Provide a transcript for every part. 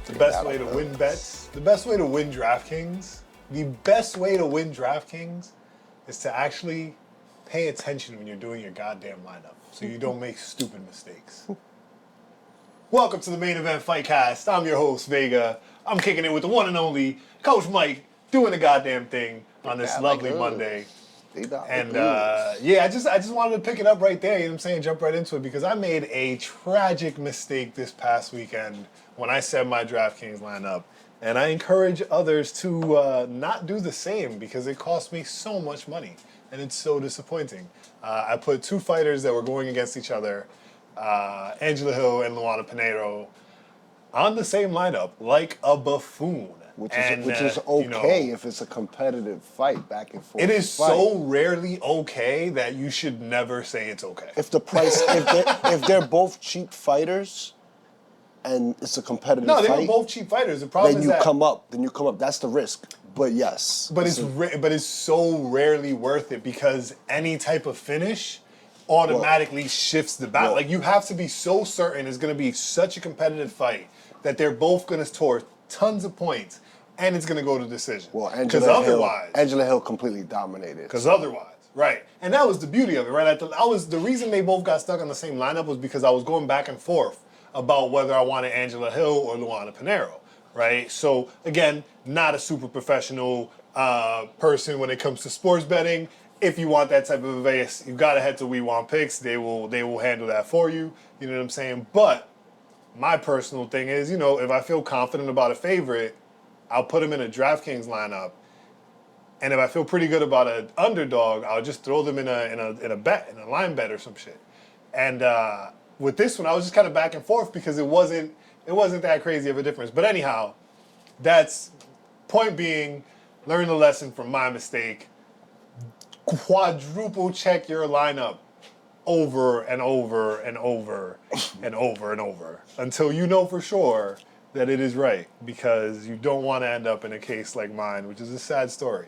The best way to win bets, the best way to win DraftKings, the best way to win DraftKings is to actually pay attention when you're doing your goddamn lineup so you don't make stupid mistakes. Welcome to the main event Fightcast. I'm your host, Vega. I'm kicking it with the one and only Coach Mike, doing the goddamn thing on this lovely Monday. And I just wanted to pick it up right there, you know what I'm saying, jump right into it, because I made a tragic mistake this past weekend when I set my DraftKings lineup. And I encourage others to not do the same because it cost me so much money. And it's so disappointing. I put two fighters that were going against each other, Angela Hill and Luana Pinheiro, on the same lineup like a buffoon. Which is okay if it's a competitive fight, back and forth. It is so rarely okay that you should never say it's okay. If the price, if they're both cheap fighters, and it's a competitive fight. No, they were both cheap fighters. The problem is that then you come up. That's the risk. But yes. But it's so rarely worth it because any type of finish automatically shifts the battle. Like, you have to be so certain it's going to be such a competitive fight that they're both going to score tons of points. And it's going to go to decision. Well, Angela Hill completely dominated. Because otherwise, right. And that was the beauty of it, right? The reason they both got stuck on the same lineup was because I was going back and forth about whether I wanted Angela Hill or Luana Pinheiro, right? So, again, not a super professional person when it comes to sports betting. If you want that type of advice, you've got to head to We Want Picks. They will handle that for you. You know what I'm saying? But my personal thing is, if I feel confident about a favorite, I'll put him in a DraftKings lineup, and if I feel pretty good about an underdog, I'll just throw them in a bet, in a line bet or some shit. And with this one, I was just kind of back and forth because it wasn't that crazy of a difference. But anyhow, that's point being, learn the lesson from my mistake. Quadruple check your lineup over and over and over and over and over until you know for sure that it is right, because you don't want to end up in a case like mine, which is a sad story.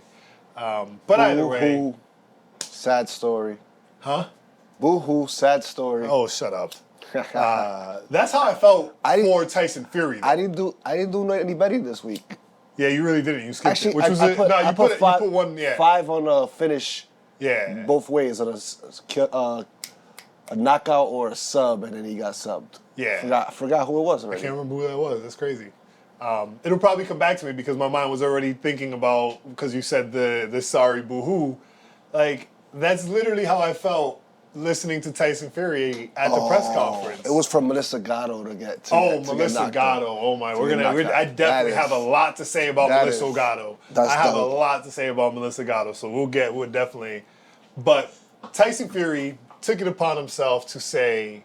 But either way. Sad story. Huh? Boo-hoo, sad story. Oh, shut up. That's how I felt for Tyson Fury. I didn't do any betting this week. Yeah, you really didn't. You skipped Actually, it. Which was you put one, yeah. 5 on a finish. Yeah. Both ways, on a knockout or a sub, and then he got subbed. Yeah. I forgot who it was already. I can't remember who that was. That's crazy. It'll probably come back to me because my mind was already thinking about, because you said the sorry boo-hoo. Like, that's literally how I felt listening to Tyson Fury at the press conference. It was from Melissa Gatto to get Melissa Gatto. Oh my, I definitely have a lot to say about Melissa Gatto. I have a lot to say about Melissa Gatto, so we'll definitely. But Tyson Fury took it upon himself to say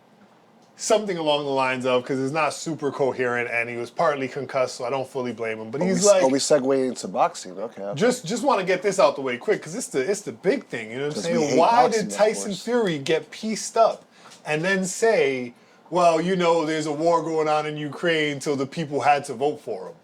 something along the lines of, because it's not super coherent and he was partly concussed, so I don't fully blame him. But he's like, we segue into boxing. Okay. Just want to get this out the way quick, because it's the big thing. You know what I'm saying? Why did Tyson Fury get pieced up and then say, well, there's a war going on in Ukraine, so the people had to vote for him?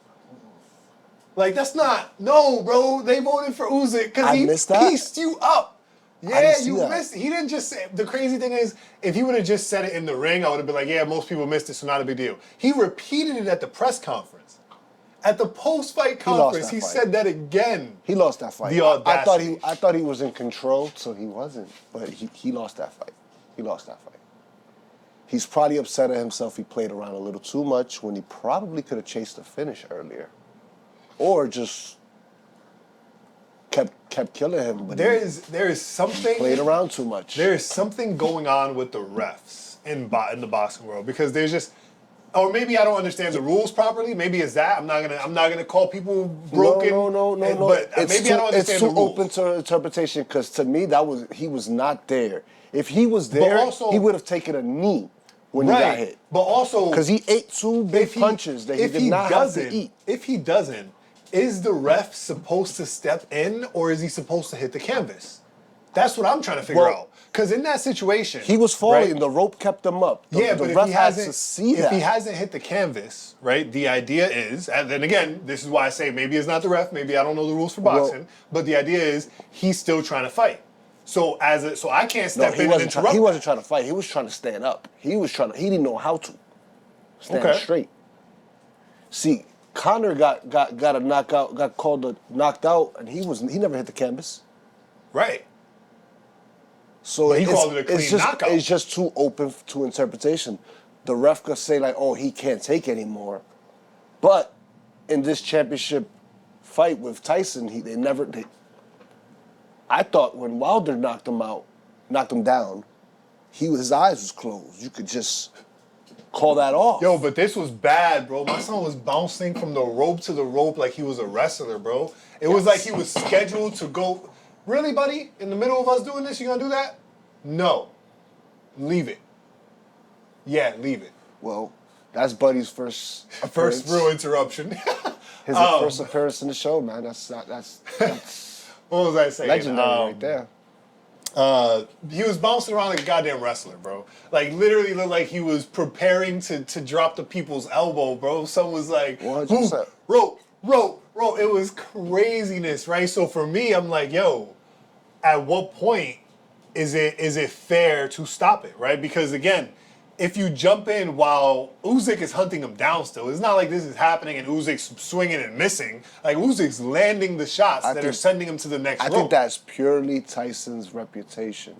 Like, that's not, no, bro. They voted for Usyk because he pieced you up. Yeah, you missed it. He didn't just say, the crazy thing is, if he would have just said it in the ring, I would have been like, yeah, most people missed it, so not a big deal. He repeated it at the press conference. At the post-fight conference, he said that again. He lost that fight. The audacity. I thought he was in control, so he wasn't. But he lost that fight. He's probably upset at himself. He played around a little too much when he probably could have chased the finish earlier. Or just kept killing him. But there is something played around too much. There is something going on with the refs in the boxing world, because there's just, or maybe I don't understand the rules properly. Maybe it's that I'm not gonna call people broken. No. But maybe I don't understand the rules. It's too open to interpretation, because to me he was not there. If he was there, he would have taken a knee when he got hit. But also, because he ate two big punches that he did not have to eat. If he doesn't, is the ref supposed to step in, or is he supposed to hit the canvas? That's what I'm trying to figure out. Because in that situation, he was falling. Right? The rope kept him up. But the ref had to see that. If he hasn't hit the canvas, right? The idea is, and then again, this is why I say maybe it's not the ref. Maybe I don't know the rules for boxing. But the idea is he's still trying to fight. So I can't step in and interrupt. He wasn't trying to fight. He was trying to stand up. He didn't know how to stand straight. See, Conor got a knockout, got called knocked out, and he never hit the canvas. Right. So he called it a clean knockout. It's just too open to interpretation. The ref could say like, "Oh, he can't take anymore," but in this championship fight with Tyson, I thought when Wilder knocked him down, his eyes was closed. You could just call that off. Yo, but this was bad, bro. My son was bouncing from the rope to the rope like he was a wrestler, bro. It was like he was scheduled to go. Really, buddy? In the middle of us doing this, you gonna do that? No. Leave it. Yeah, leave it. Well, that's Buddy's first real interruption. His first appearance in the show, man. That's what was I saying? Legendary right there. He was bouncing around like a goddamn wrestler, bro. Like literally looked like he was preparing to drop the people's elbow, bro. Someone was like, 100%. rope. It was craziness, right? So for me, I'm like, yo, at what point is it fair to stop it, right? Because again, if you jump in while Usyk is hunting him down still, it's not like this is happening and Usyk's swinging and missing. Like Usyk's landing the shots that are sending him to the next rope. I think that's purely Tyson's reputation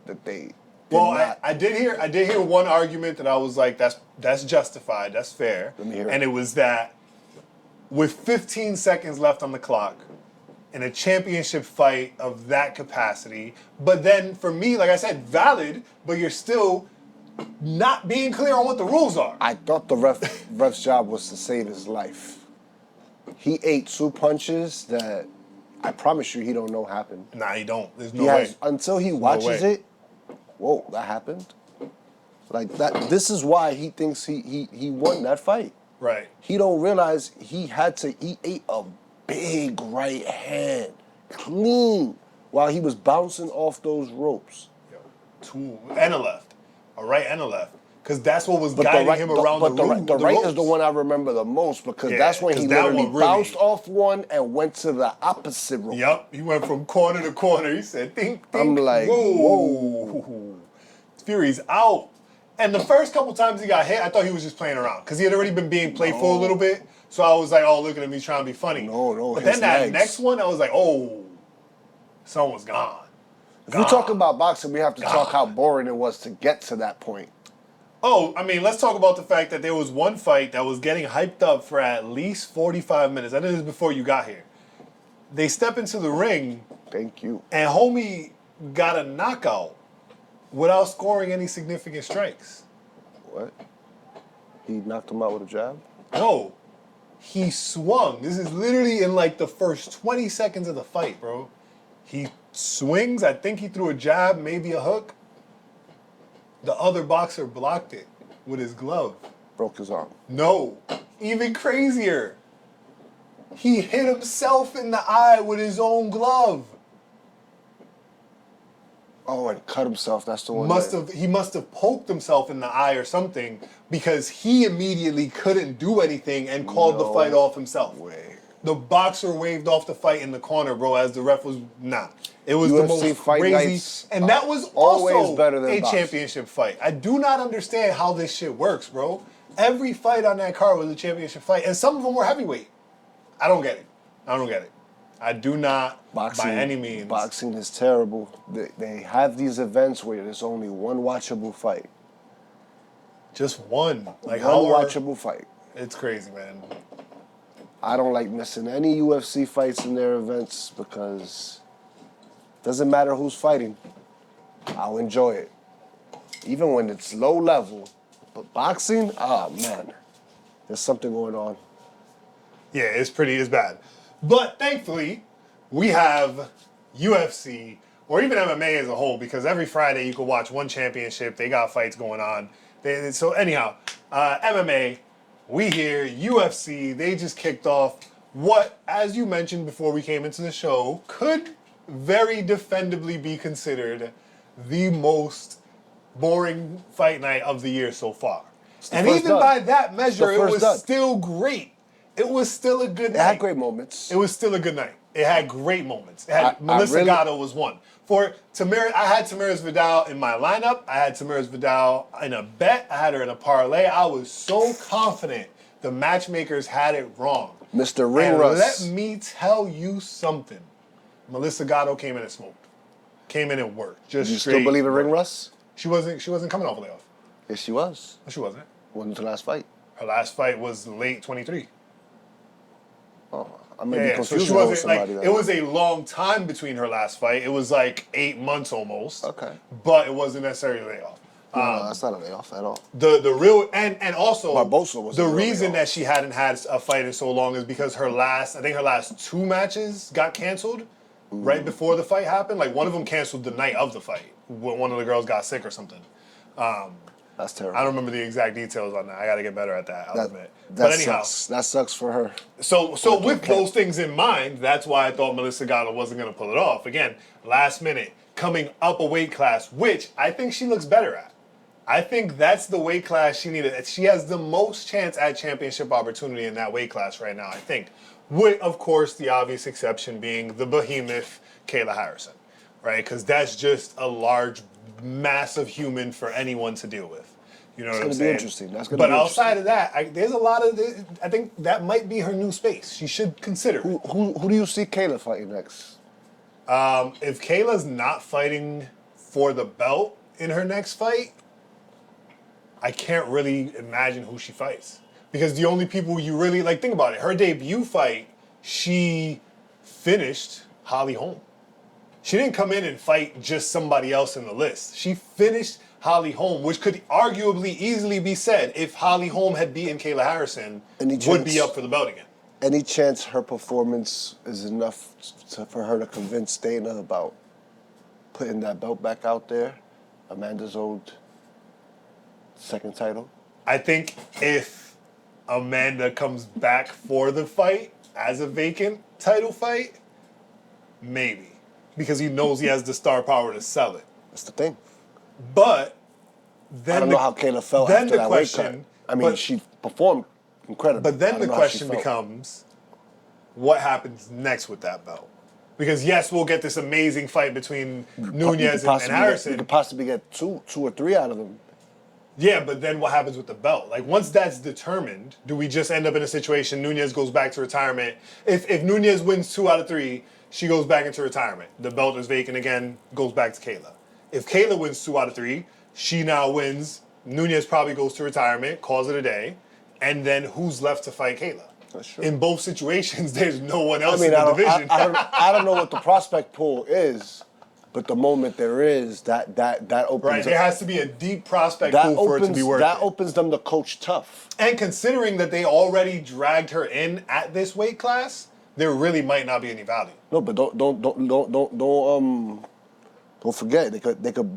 that they I did hear one argument that I was like, that's justified, that's fair. Let me hear it. And it was that with 15 seconds left on the clock in a championship fight of that capacity, but then for me, like I said, valid, but you're still not being clear on what the rules are. I thought the ref's job was to save his life. He ate 2 punches that I promise you he don't know happened. Nah, he don't. There's no way. Until he watches it, whoa, that happened. Like that. This is why he thinks he won that fight. Right. He don't realize he ate a big right hand, clean, while he was bouncing off those ropes. Yo, 2 and a left. A right and a left. Because that's what was guiding him around the room. The right is the one I remember the most because that's when he literally bounced off one and went to the opposite rope. Yep, he went from corner to corner. He said, think. I'm like, whoa. Fury's out. And the first couple times he got hit, I thought he was just playing around because he had already been being playful a little bit. So I was like, oh, look at him, he's trying to be funny. No. But then that next one, I was like, oh, someone's gone. If we talk about boxing, we have to talk how boring it was to get to that point. Oh, I mean, let's talk about the fact that there was one fight that was getting hyped up for at least 45 minutes. I know this is before you got here. They step into the ring. Thank you. And homie got a knockout without scoring any significant strikes. What? He knocked him out with a jab? No. He swung. This is literally in like the first 20 seconds of the fight, bro. He swings. I think he threw a jab, maybe a hook. The other boxer blocked it with his glove. Broke his arm. No. Even crazier. He hit himself in the eye with his own glove. Oh, and cut himself. That's the one. He must have poked himself in the eye or something because he immediately couldn't do anything and called the fight off himself. The boxer waved off the fight in the corner, bro, as the ref was It was UFC the most fight crazy, and that was also better than a boxing. championship fight. I do not understand how this shit works, bro. Every fight on that card was a championship fight, and some of them were heavyweight. I don't get it. I do not, by any means. Boxing is terrible. They have these events where there's only one watchable fight. Just one. Like one watchable fight. It's crazy, man. I don't like missing any UFC fights in their events because it doesn't matter who's fighting. I'll enjoy it. Even when it's low level. But boxing, oh man, there's something going on. Yeah, it's bad. But thankfully, we have UFC, or even MMA as a whole, because every Friday you can watch one championship. They got fights going on. So anyhow, MMA, we here, UFC, they just kicked off what, as you mentioned before we came into the show, could very defendably be considered the most boring fight night of the year so far. And even by that measure, it was still great. It was still a good night. It had great moments. It was still a good night. It had great moments. It had Melissa Gatto was one. For Tamira, I had Tamires Vidal in my lineup. I had Tamires Vidal in a bet. I had her in a parlay. I was so confident The matchmakers had it wrong. Mr. Ring And Rust. let me tell you something. Melissa Gatto came in and smoked. Came in and worked. Just You straight still believe in work. Ring Rust? She wasn't coming off a layoff. Yes, she was. No, she wasn't. When was the last fight? Her last fight was late 23. Oh, I may be Yeah, so confusing she her with wasn't like, somebody. then. it was a long time between her last fight. It was like 8 months almost. Okay. But it wasn't necessarily a layoff. No, that's not a layoff at all. The real and also Barbosa was the a real reason layoff. that she hadn't had a fight in so long is because her last 2 matches got canceled right before the fight happened. Like one of them canceled the night of the fight when one of the girls got sick or something. That's terrible. I don't remember the exact details on that. I got to get better at that. I'll admit. That But anyhow, sucks. That sucks for her. so with those things in mind, that's why I thought Melissa Gatto wasn't going to pull it off. Again, last minute, coming up a weight class, which I think she looks better at. I think that's the weight class she needed. She has the most chance at championship opportunity in that weight class right now, I think. With, of course, the obvious exception being the behemoth Kayla Harrison, right? Because that's just a large, massive human for anyone to deal with. You know what I'm It's saying? gonna be interesting. That's gonna But be outside of that, there's a lot of. I think that might be her new space. She should consider it. Who do you see Kayla fighting next? If Kayla's not fighting for the belt in her next fight, I can't really imagine who she fights. Because the only people you really, like, think about it. Her debut fight, she finished Holly Holm. She didn't come in and fight just somebody else in the list. She finished Holly Holm, which could arguably easily be said if Holly Holm had beaten Kayla Harrison, would be up for the belt again. Any chance her performance is enough for her to convince Dana about putting that belt back out there? Amanda's old second title? I think if Amanda comes back for the fight as a vacant title fight, maybe. Because he knows he has the star power to sell it. That's the thing. But then I don't know how Kayla felt then after the that question, weight cut. I mean, she performed incredibly. But I then don't the know how she question felt. becomes, what happens next with that belt? Because yes, we'll get this amazing fight between Nunez and Harrison. You could possibly get two or three out of them. Yeah, but then what happens with the belt? Like, once that's determined, do we just end up in a situation Nunez goes back to retirement? If Nunez wins 2 out of 3, she goes back into retirement. The belt is vacant again, goes back to Kayla. If Kayla wins 2 out of 3, she now wins. Nunez probably goes to retirement, calls it a day, and then who's left to fight Kayla? That's true. In both situations, there's no one else I mean, in the division. I don't know what the prospect pool is, but the moment there is, that opens Right, there has to be a deep prospect that pool for it to be worth that it. opens them to coach tough. And considering that they already dragged her in at this weight class, there really might not be any value. No, but don't forget they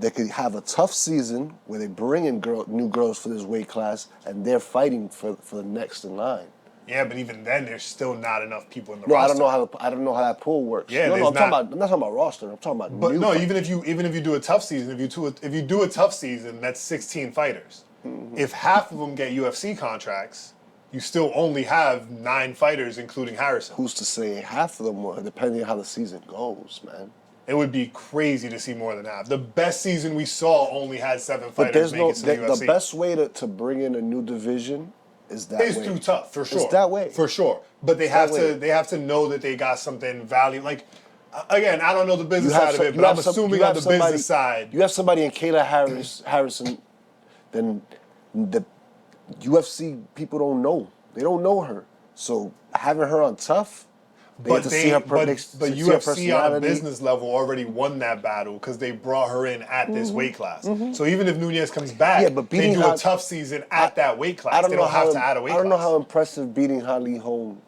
could have a tough season where they bring in new girls for this weight class and they're fighting for the next in line. Yeah, but even then, there's still not enough people in the No, roster. I don't know how that pool works. Yeah, no, there's I'm not talking about roster. I'm talking about But new no, fighters. even if you do a tough season, if you do a tough season, that's 16 fighters. Mm-hmm. If half of them get UFC contracts, you still only have 9 fighters, including Harrison. Who's to say half of them will, depending on how the season goes, man. It would be crazy to see more than half. The best season we saw only had 7 But fighters there's make it to the UFC. the best way to bring in a new division is that It's way. too tough, for sure. It's that way. For sure. But they have to know that they got something valuable. Like, again, I don't know the business side of it, but I'm assuming on the business side. You have somebody in Kayla Harrison, then the UFC people don't know. They don't know her. So having her on tough, they But get to see her but see her UFC on a personality. business level already won that battle because they brought her in at this weight class. So even if Nunez comes back, Yeah, but they beating do a Hol- tough season at that weight class. I don't They know don't how have to add a weight I don't know class. how impressive beating Holly Holm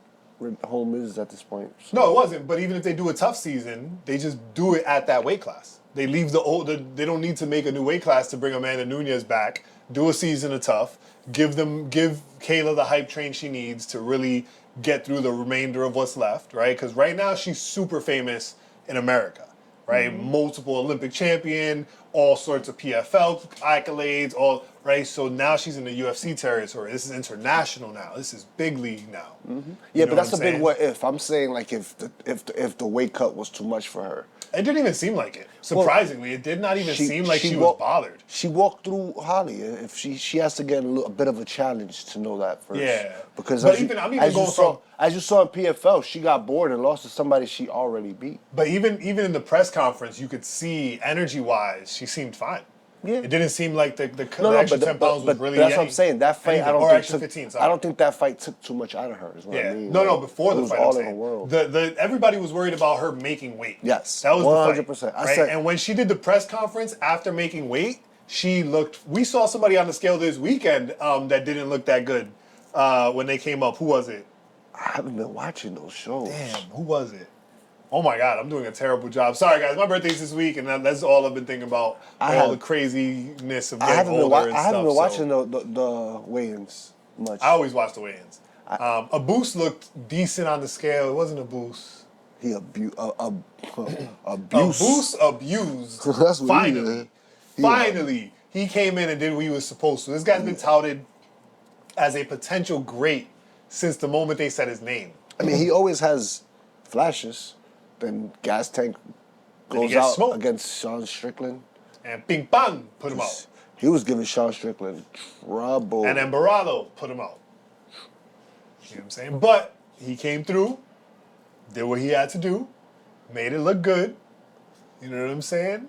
is at this point. So. No, it wasn't. But even if they do a tough season, they just do it at that weight class. They leave they don't need to make a new weight class to bring Amanda Nunez back. Do a season of tough. Give Kayla the hype train she needs to really get through the remainder of what's left, right? Because right now she's super famous in America, right? Multiple Olympic champion, all sorts of PFL accolades, all right? So now she's in the UFC territory. This is international now. This is big league now. Yeah, You but know that's what a I'm big saying? what if. I'm saying like if the weight cut was too much for her. It didn't even seem like it. Surprisingly, it did not even seem like she was bothered. She walked through Holly. If she has to get a bit of a challenge to know that first. Yeah. Because But as even- I'm even as going you saw, from- as you saw in PFL, she got bored and lost to somebody she already beat. But even in the press conference, you could see energy-wise, she seemed fine. Yeah. It didn't seem like the No, extra but 10 pounds was really that's what I'm saying. That fight, anything. I don't Or think extra took, 15, sorry. I don't think that fight took too much out of her. Is what Yeah. I mean. No, Like, before it the was fight, all I'm in saying. the world. The everybody was worried about her making weight. Yes, That was 100%. the fight. I Right? said- And when she did the press conference after making weight, she looked. We saw somebody on the scale this weekend that didn't look that good when they came up. Who was it? I haven't been watching those shows. Damn, who was it? Oh my God, I'm doing a terrible job. Sorry guys, my birthday's this week, and that's all I've been thinking about. The craziness of getting older and stuff. I haven't been watching the weigh-ins much. I always watch the weigh-ins. A boost looked decent on the scale. It wasn't a boost. He abused. A boost abused. That's what he Finally. did. Finally, he came in and did what he was supposed to. This guy's been touted as a potential great since the moment they said his name. I mean, he always has flashes. Then Gas Tank Then he goes gets out smoked. against Sean Strickland. And Ping Pong put him out. He was giving Sean Strickland trouble. And then Barado put him out. You know what I'm saying? But he came through, did what he had to do, made it look good. You know what I'm saying?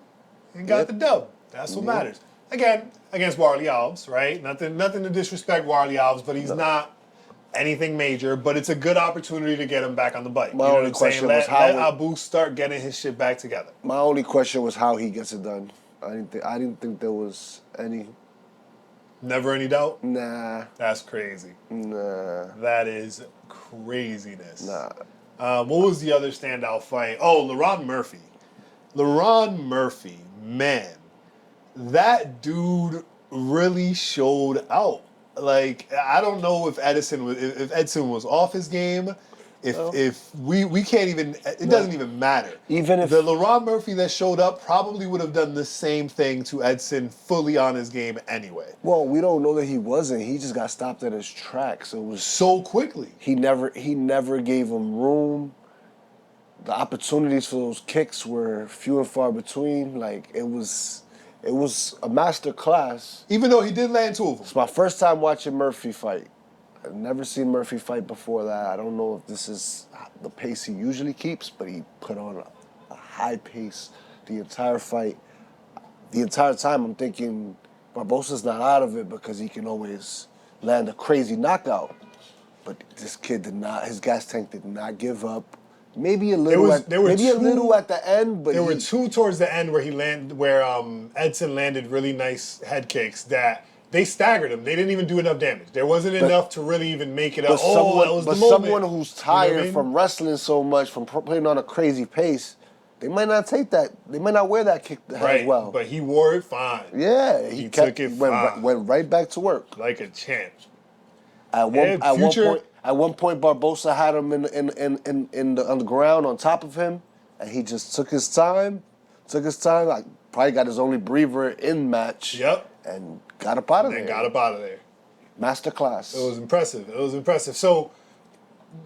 And got Yep. the dub. That's what matters. Again, against Warley Alves, right? Nothing to disrespect Warley Alves, but he's not anything major. But it's a good opportunity to get him back on the bike. My you know only what I'm saying? question Let was how Abu start getting his shit back together. My only question was how he gets it done. I didn't think there was any. Never any doubt? Nah. That's crazy. Nah. That is craziness. Nah. What was the other standout fight? Oh, LaRon Murphy. LaRon Murphy, man, that dude really showed out. Like, I don't know if Edson was off his game. If we can't even, it doesn't even matter. Even if The LaRon Murphy that showed up probably would have done the same thing to Edson fully on his game anyway. Well, we don't know that he wasn't. He just got stopped at his track, so it was So quickly. He never gave him room. The opportunities for those kicks were few and far between. Like it was a master class. Even though he did land two of them. It's my first time watching Murphy fight. I've never seen Murphy fight before that. I don't know if this is the pace he usually keeps, but he put on a high pace the entire fight. The entire time I'm thinking Barbosa's not out of it because he can always land a crazy knockout. But this kid did not. His gas tank did not give up. Maybe a little. Little at the end, but there were two towards the end where Edson landed really nice head kicks that they staggered him. They didn't even do enough damage. There wasn't enough to really even make it up. Someone who's tired You know what I mean? from wrestling so much, from playing on a crazy pace, they might not take that. They might not wear that kick as well. But he wore it fine. Yeah, he took it fine. Went right back to work Like a champ. At one point, Barbosa had him on the ground on top of him, and he just took his time. Like probably got his only breather in match. Yep. And got up out of there. And got up out of there. Masterclass. It was impressive. So,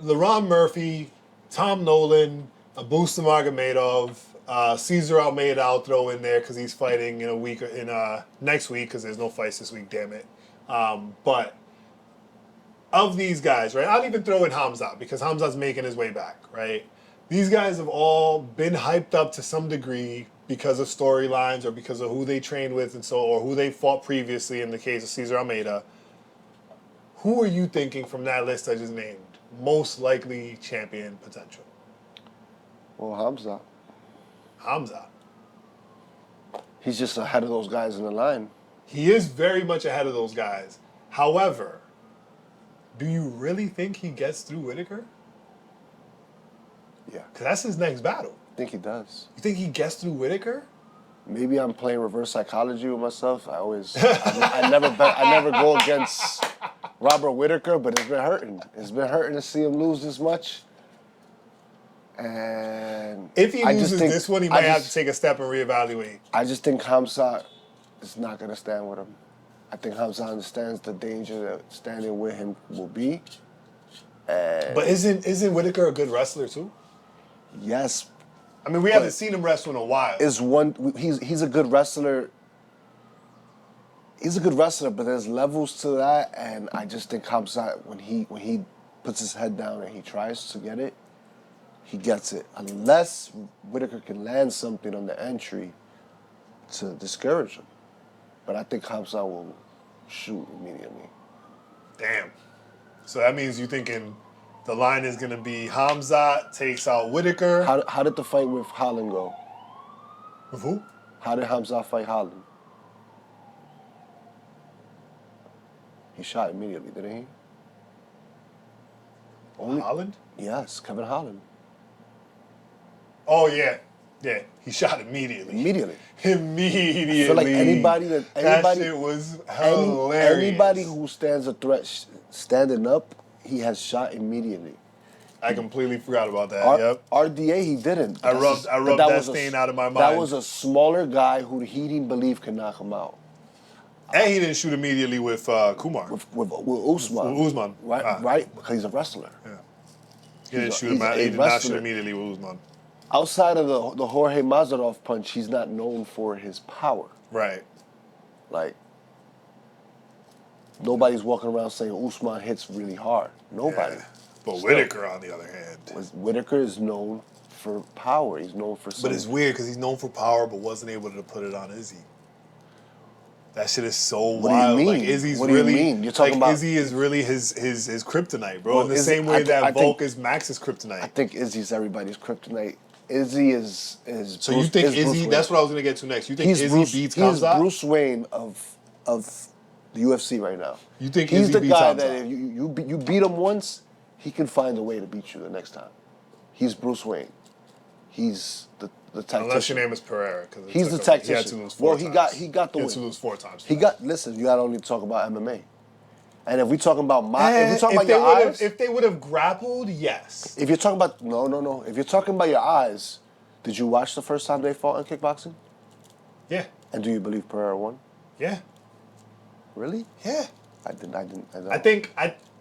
LaRon Murphy, Tom Nolan, Abusta Magomedov, Cesar Almeida I'll throw in there because he's fighting in a week next week because there's no fights this week. Damn it. But of these guys, right? I'll even throw in Hamzat because Hamzat's making his way back, right? These guys have all been hyped up to some degree because of storylines or because of who they trained with or who they fought previously in the case of Cesar Almeida. Who are you thinking from that list I just named most likely champion potential? Well, Hamzat. He's just ahead of those guys in the line. He is very much ahead of those guys. However, do you really think he gets through Whitaker? Yeah. Because that's his next battle. I think he does. You think he gets through Whitaker? Maybe I'm playing reverse psychology with myself. I never go against Robert Whitaker, but it's been hurting. It's been hurting to see him lose this much. And if he loses this one, he might have to take a step and reevaluate. I just think Hamzat is not going to stand with him. I think Hamza understands the danger that standing with him will be. But isn't Whitaker a good wrestler too? Yes. I mean, we haven't seen him wrestle in a while. He's a good wrestler. He's a good wrestler, but there's levels to that, and I just think Hamza, when he puts his head down and he tries to get it, he gets it. Unless Whitaker can land something on the entry to discourage him. But I think Hamza will shoot immediately. Damn. So that means you thinking the line is going to be Hamza takes out Whitaker. How did the fight with Holland go? With who? How did Hamza fight Holland? He shot immediately, didn't he? Holland? Yes, Kevin Holland. Oh, yeah. Yeah, he shot immediately. Immediately. Immediately. I feel like anybody that shit was hilarious. Anybody who stands a threat standing up, he has shot immediately. I completely forgot about that. Yep. RDA, he didn't. I rubbed that stain out of my mind. That was a smaller guy who he didn't believe could knock him out. And he didn't shoot immediately with Kumar. With Usman. With Usman. Right? Because he's a wrestler. Yeah. He did not shoot immediately with Usman. Outside of the Jorge Masvidal punch, he's not known for his power. Right. Like, nobody's walking around saying Usman hits really hard. Nobody. Yeah. But Whitaker, on the other hand. Whitaker is known for power. He's known for something. But it's weird because he's known for power but wasn't able to put it on Izzy. That shit is so wild. What do you mean? Like Izzy's what do really, you mean? You're talking about Izzy is really his kryptonite, bro. Well, in the Izzy, same way that Volk think, is Max's kryptonite. I think Izzy's everybody's kryptonite. Izzy is so Bruce, you think Izzy? That's what I was gonna get to next. You think Izzy beats Hamza? He's Bruce Wayne of the UFC right now. You think he's Izzy the beats guy Hamza? that if you beat him once, he can find a way to beat you the next time. He's Bruce Wayne. He's the tactician. Unless your name is Pereira, because he's the tactician. He had to lose four times. He got the win. He had to lose 4 times. Listen, you got to only talk about MMA. And if we talking about your eyes, if they would have grappled, yes. If you're talking about no. If you're talking about your eyes, did you watch the first time they fought in kickboxing? Yeah. And do you believe Pereira won? Yeah. Really? Yeah. I didn't.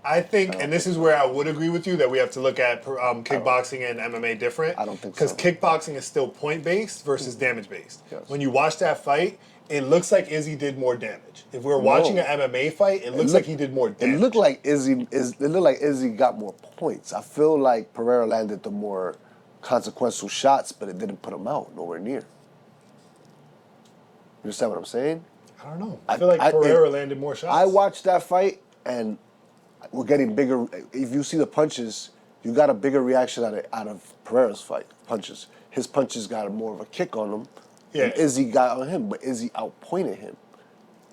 I think, and this is where I would agree with you that we have to look at kickboxing and MMA different. I don't think so. Because kickboxing is still point based versus damage based. Yes. When you watch that fight, it looks like Izzy did more damage. If we're watching an MMA fight, it looks like he did more damage. It looked like Izzy got more points. I feel like Pereira landed the more consequential shots, but it didn't put him out, nowhere near. You understand what I'm saying? I don't know. I feel like Pereira landed more shots. I watched that fight, and we're getting bigger. If you see the punches, you got a bigger reaction out of Pereira's fight punches. His punches got more of a kick on them. Yeah. And Izzy got on him, but Izzy outpointed him,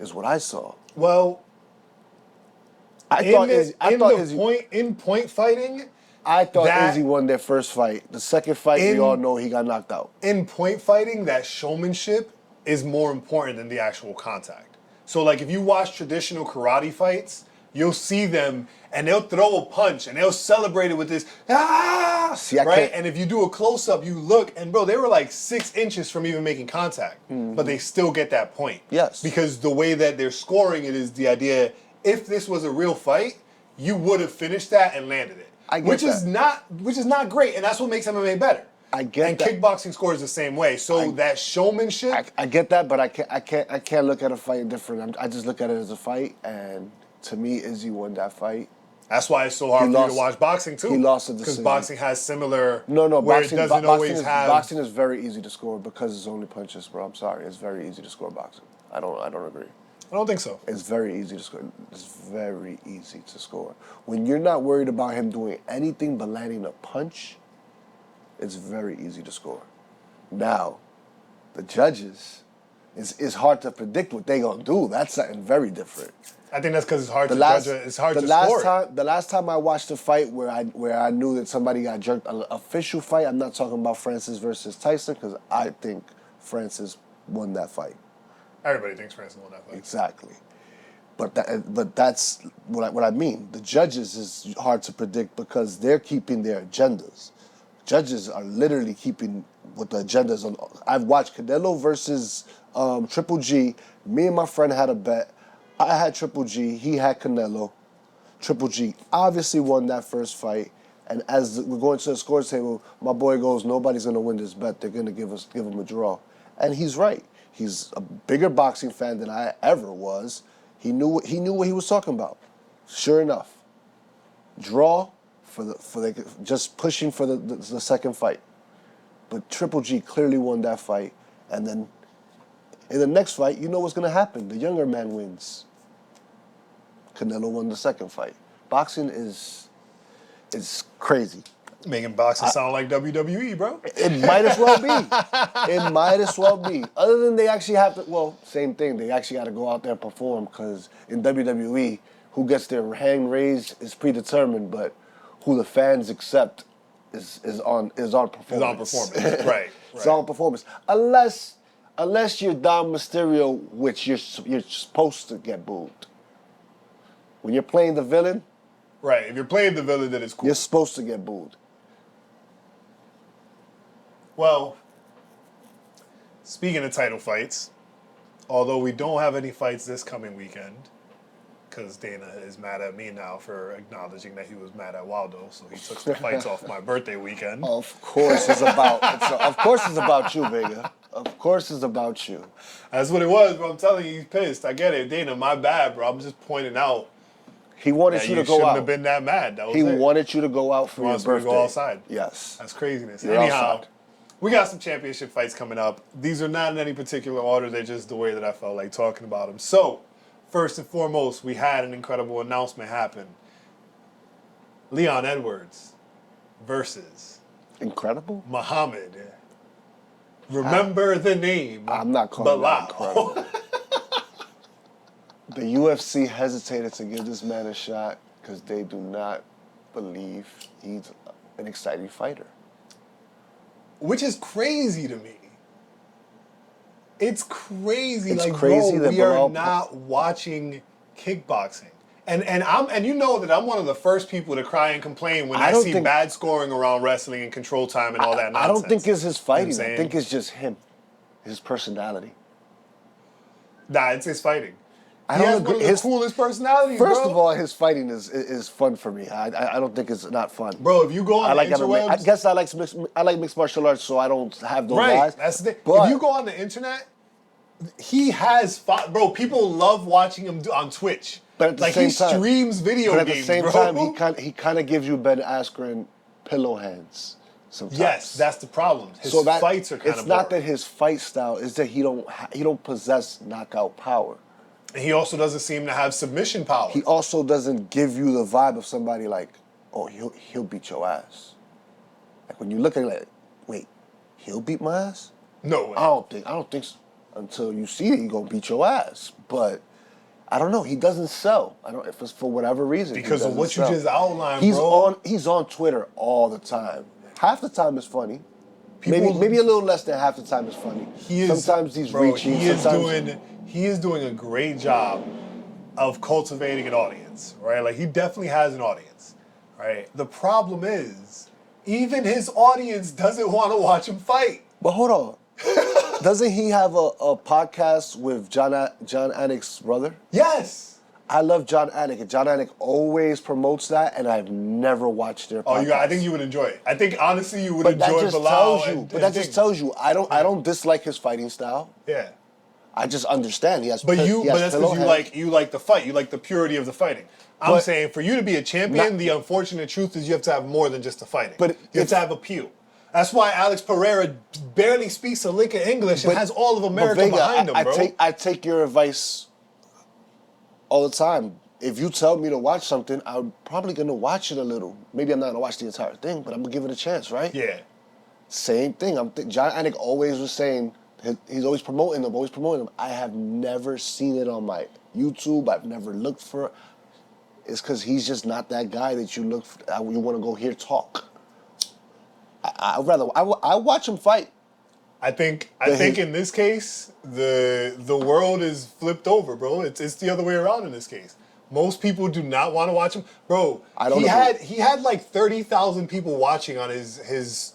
is what I saw. Well, in point fighting, I thought Izzy won their first fight. The second fight, we all know he got knocked out. In point fighting, that showmanship is more important than the actual contact. So, like, if you watch traditional karate fights, you'll see them, and they'll throw a punch, and they'll celebrate it with this, right? And if you do a close-up, you look, and bro, they were like 6 inches from even making contact, but they still get that point. Yes. Because the way that they're scoring it is the idea, if this was a real fight, you would have finished that and landed it. Which is not great, and that's what makes MMA better. I get that. And kickboxing scores the same way. So that showmanship. I get that, but I can't look at a fight different. I just look at it as a fight, and to me, Izzy won that fight. That's why it's so hard for you to watch boxing too. He lost a decision. Because boxing has similar. No. Where Boxing, it doesn't always have. Boxing is very easy to score because it's only punches, bro. I'm sorry, it's very easy to score boxing. I don't agree. I don't think so. It's very easy to score. It's very easy to score. When you're not worried about him doing anything but landing a punch, it's very easy to score. Now, the judges, it's hard to predict what they're gonna do. That's something very different. I think that's because it's hard to judge it. It's hard to score. The last time I watched a fight where I knew that somebody got jerked, an official fight, I'm not talking about Francis versus Tyson, because I think Francis won that fight. Everybody thinks Francis won that fight. Exactly. But that's what I mean. The judges is hard to predict because they're keeping their agendas. Judges are literally keeping what the agendas on. I've watched Canelo versus Triple G. Me and my friend had a bet. I had Triple G. He had Canelo. Triple G obviously won that first fight. And as we're going to the scores table, my boy goes, nobody's going to win this bet. They're going to give him a draw. And he's right. He's a bigger boxing fan than I ever was. He knew what he was talking about. Sure enough, draw just pushing for the second fight. But Triple G clearly won that fight. And then in the next fight, you know what's going to happen. The younger man wins. Canelo won the second fight. Boxing is crazy. Making boxing sound like WWE, bro. It might as well be. It might as well be. Other than they actually have to, well, same thing. They actually got to go out there and perform because in WWE, who gets their hand raised is predetermined, but who the fans accept is on performance. Is on performance, right. It's on performance. Unless you're Dom Mysterio, which you're supposed to get booed. When you're playing the villain. Right, if you're playing the villain, then it's cool. You're supposed to get booed. Well, speaking of title fights, although we don't have any fights this coming weekend, because Dana is mad at me now for acknowledging that he was mad at Waldo, so he took the fights off my birthday weekend. Of course it's about you, Vega. Of course it's about you. That's what it was, bro. I'm telling you, he's pissed. I get it. Dana, my bad, bro. I'm just pointing out. He wanted you to go out. Shouldn't have been that mad. That was he wanted you to go out for your birthday. To go outside. Yes. That's craziness. You're Anyhow, outside. We got some championship fights coming up. These are not in any particular order. They're just the way that I felt like talking about them. So, first and foremost, we had an incredible announcement happen. Leon Edwards versus Incredible? Muhammad. Remember the name. I'm not calling that Bilal. incredible. The UFC hesitated to give this man a shot because they do not believe he's an exciting fighter. Which is crazy to me. It's crazy. It's like, crazy bro, that we are Bilal not watching kickboxing. And you know that I'm one of the first people to cry and complain when I see bad scoring around wrestling and control time and all that nonsense. I don't think it's his fighting. You know I think it's just him, his personality. Nah, it's his fighting. I He don't has agree. one of the coolest personalities, bro. First of all, his fighting is fun for me. I don't think it's not fun. Bro, if you go on the interwebs... I guess I like mixed martial arts, so I don't have those right, guys. that's the thing. But if you go on the internet, he has fought... Bro, people love watching him on Twitch. But at the like, same he time, streams video but games, at the same bro. time, he kind of gives you Ben Askren pillow hands sometimes. Yes, that's the problem. His fights are kind of It's not that his fight style is that he don't possess knockout power. And he also doesn't seem to have submission power. He also doesn't give you the vibe of somebody like, oh, he'll beat your ass. Like when you look at it, like, wait, he'll beat my ass? No way. I don't think so. Until you see it, he gonna beat your ass. But I don't know. He doesn't sell. I don't if it's for whatever reason. Because of what you just outlined, He's on Twitter all the time. Half the time is funny. Maybe a little less than half the time is funny. Sometimes he's reaching. He is doing a great job of cultivating an audience, right? Like, he definitely has an audience, right? The problem is, even his audience doesn't want to watch him fight. But hold on. Doesn't he have a podcast with John Anik's brother? Yes. I love John Anik, and John Anik always promotes that, and I've never watched their podcast. I think you would enjoy it. I think, honestly, you would enjoy Bilal. But that just tells you, I don't dislike his fighting style. Yeah. I just understand he has. But that's because you like the fight. You like the purity of the fighting. I'm saying for you to be a champion, the unfortunate truth is you have to have more than just the fighting. But you have to have appeal. That's why Alex Pereira barely speaks a lick of English and has all of America behind him, bro. I take your advice all the time. If you tell me to watch something, I'm probably gonna watch it a little. Maybe I'm not gonna watch the entire thing, but I'm gonna give it a chance, right? Yeah. Same thing. John Anik always was saying. He's always promoting them, I have never seen it on my YouTube. I've never looked for it. It's because he's just not that guy that you look for, you want to go hear talk. I watch him fight. I think in this case, the world is flipped over, bro. It's the other way around in this case. Most people do not want to watch him, bro. He had like 30,000 people watching on his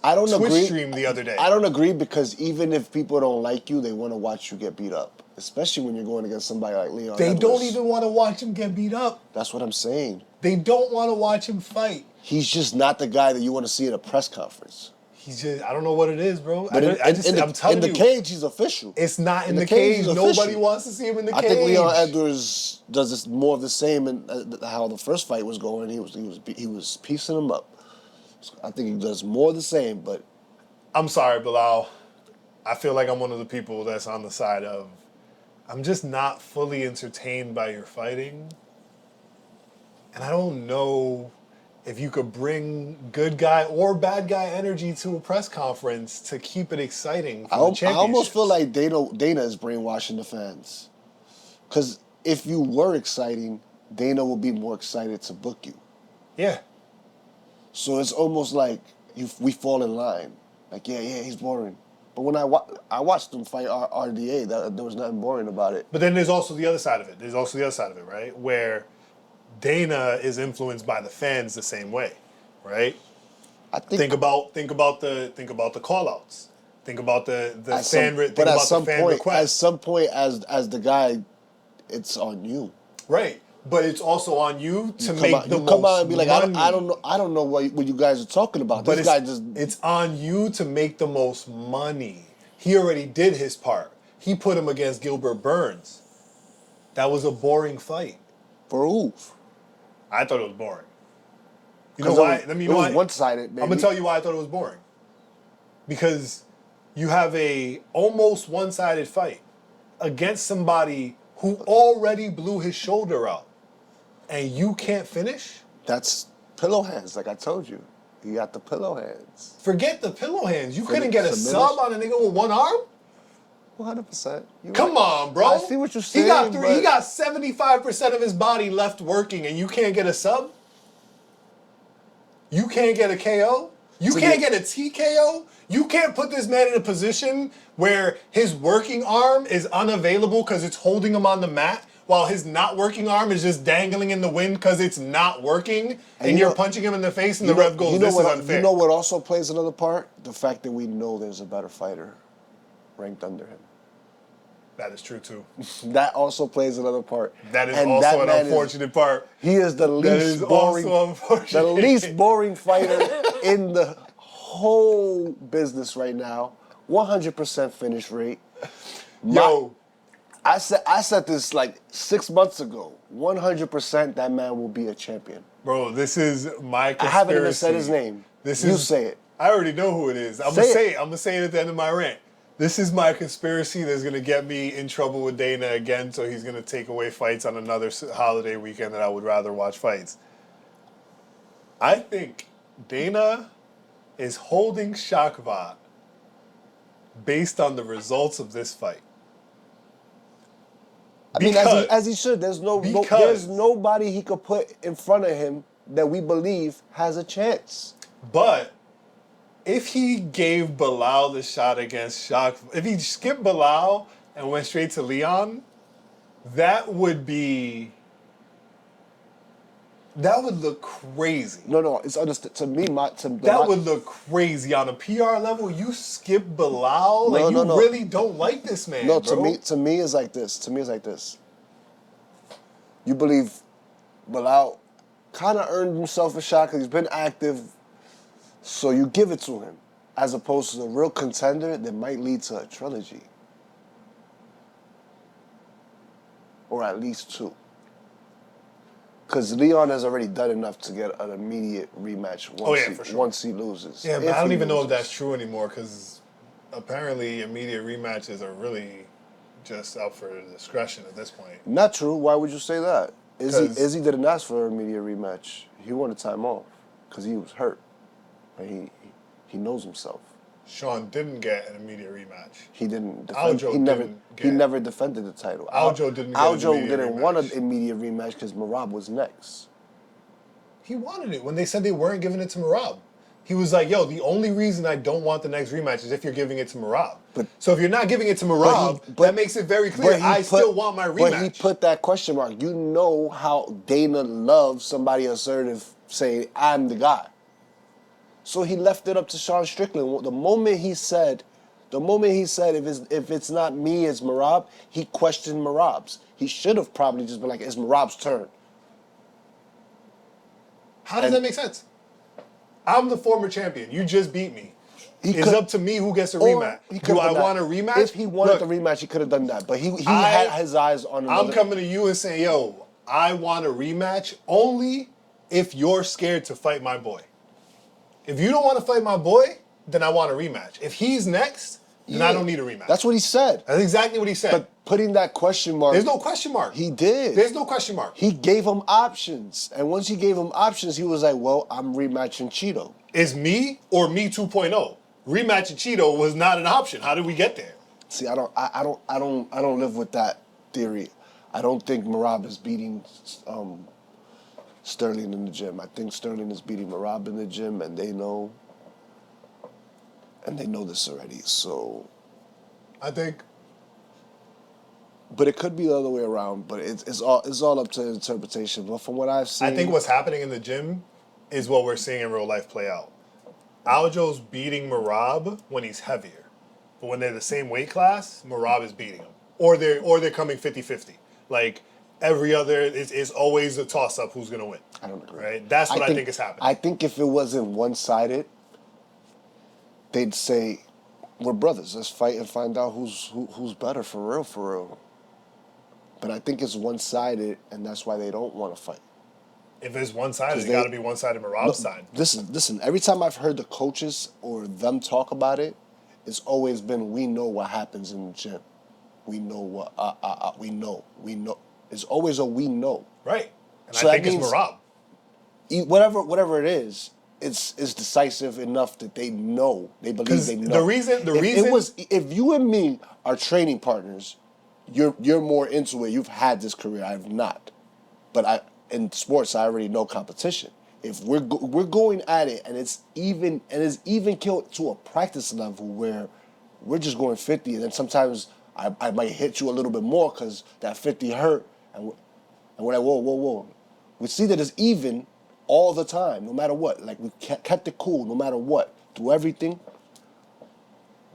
Twitch stream the other day. I don't agree because even if people don't like you, they want to watch you get beat up. especially when you're going against somebody like Leon They Edwards. don't even want to watch him get beat up. That's what I'm saying. They don't want to watch him fight. He's just not the guy that you want to see at a press conference. He's just, I don't know what it is, bro. But I'm telling you. in the cage, he's official. It's not in the cage. Nobody wants to see him in the cage. I think Leon Edwards does this more of the same in how the first fight was going. He was piecing him up. I think he does more of the same, but... I'm sorry, Bilal. I feel like I'm one of the people that's on the side of, I'm just not fully entertained by your fighting. And I don't know if you could bring good guy or bad guy energy to a press conference to keep it exciting for the championship. I almost feel like Dana is brainwashing the fans. Because if you were exciting, Dana would be more excited to book you. Yeah. So it's almost like we fall in line. Like, yeah, he's boring. But when I watched him fight RDA, there was nothing boring about it. But then there's also the other side of it. Right? Where Dana is influenced by the fans the same way, right? I think about the call-outs. Think about the fan request. At some point, as the guy, it's on you. Right. But it's also on you to make the most money. You come out and be like, I don't know what you guys are talking about. But it's on you to make the most money. He already did his part. He put him against Gilbert Burns. That was a boring fight. For who? I thought it was boring. You know why? It was one-sided, baby. I'm going to tell you why I thought it was boring. Because you have a almost one-sided fight against somebody who already blew his shoulder out. And you can't finish? That's pillow hands, like I told you. You got the pillow hands. Forget the pillow hands. You couldn't get a sub on a nigga with one arm? 100%. Come on, bro. I see what you're saying. He got 75% of his body left working, and you can't get a sub? You can't get a KO? You can't get a TKO? You can't put this man in a position where his working arm is unavailable because it's holding him on the mat, while his not working arm is just dangling in the wind because it's not working, and you're punching him in the face, and the ref goes, this is unfair. You know what also plays another part? The fact that we know there's a better fighter ranked under him. That is true, too. That also plays another part. That is also an unfortunate part. He is the least boring fighter in the whole business right now. 100% finish rate. Yo. I said this like 6 months ago. 100% that man will be a champion. Bro, this is my conspiracy. I haven't even said his name. You say it. I already know who it is. I'm going to say it at the end of my rant. This is my conspiracy that's going to get me in trouble with Dana again, so he's going to take away fights on another holiday weekend that I would rather watch fights. I think Dana is holding Shakvat based on the results of this fight. I mean, as he should. There's nobody he could put in front of him that we believe has a chance. But if he gave Bilal the shot against Shakvat, if he skipped Bilal and went straight to Leon, that would look crazy. No, it's understood. To me, that would look crazy on a PR level. You skip Bilal, really don't like this man. No, bro. to me, it's like this. You believe Bilal kind of earned himself a shot because he's been active, so you give it to him, as opposed to the real contender that might lead to a trilogy, or at least two. Because Leon has already done enough to get an immediate rematch once he loses. Yeah, but I don't even know if that's true anymore, because apparently immediate rematches are really just up for discretion at this point. Not true. Why would you say that? Izzy didn't ask for an immediate rematch. He wanted time off because he was hurt. And he knows himself. Sean didn't get an immediate rematch. He didn't defend. He never defended the title. Aljo didn't want an immediate rematch because Merab was next. He wanted it when they said they weren't giving it to Merab. He was like, yo, the only reason I don't want the next rematch is if you're giving it to Merab. So if you're not giving it to Merab, that makes it very clear I still want my rematch. But he put that question mark. You know how Dana loves somebody assertive saying, I'm the guy. So he left it up to Sean Strickland. The moment he said, The moment he said, if it's not me, it's Merab, he questioned Merab's. He should have probably just been like, it's Merab's turn. How does that make sense? I'm the former champion. You just beat me. It's up to me who gets a rematch. Do I want a rematch? If he wanted the rematch, he could have done that. But he had his eyes on another. I'm coming to you and saying, yo, I want a rematch only if you're scared to fight my boy. If you don't want to fight my boy, then I want a rematch. If he's next, then I don't need a rematch. That's what he said. That's exactly what he said. But putting that question mark. There's no question mark. He did. There's no question mark. He gave him options. And once he gave him options, he was like, well, I'm rematching Cheeto. Is me or me 2.0? Rematching Cheeto was not an option. How did we get there? See, I don't live with that theory. I don't think Merab is beating Sterling in the gym. I think Sterling is beating Merab in the gym, and they know this already. So I think, but it could be the other way around. But it's all up to interpretation. But from what I've seen, I think what's happening in the gym is what we're seeing in real life play out. Aljo's beating Merab when he's heavier, but when they're the same weight class, Merab is beating him, or they're coming 50-50. Like every other is always a toss up who's gonna win. I don't agree. Right? That's what I think is happening. I think if it wasn't one sided, they'd say, "We're brothers. Let's fight and find out who's better for real." But I think it's one sided, and that's why they don't want to fight. If it's one-sided, it got to be one-sided Merab's side. Listen. Every time I've heard the coaches or them talk about it, it's always been, we know what happens in the gym. We know what, we know. It's always a we know. Right. And So I think that it's means Merab. Whatever it is, it's decisive enough that they know. They believe they know. The reason if you and me are training partners, you're more into it. You've had this career. I have not. But in sports, I already know competition. If we're going at it, and it's even killed to a practice level where we're just going 50, and then sometimes I might hit you a little bit more because that 50 hurt, and we're like, whoa. We see that it's even all the time, no matter what. Like, we kept it cool, no matter what. Through everything,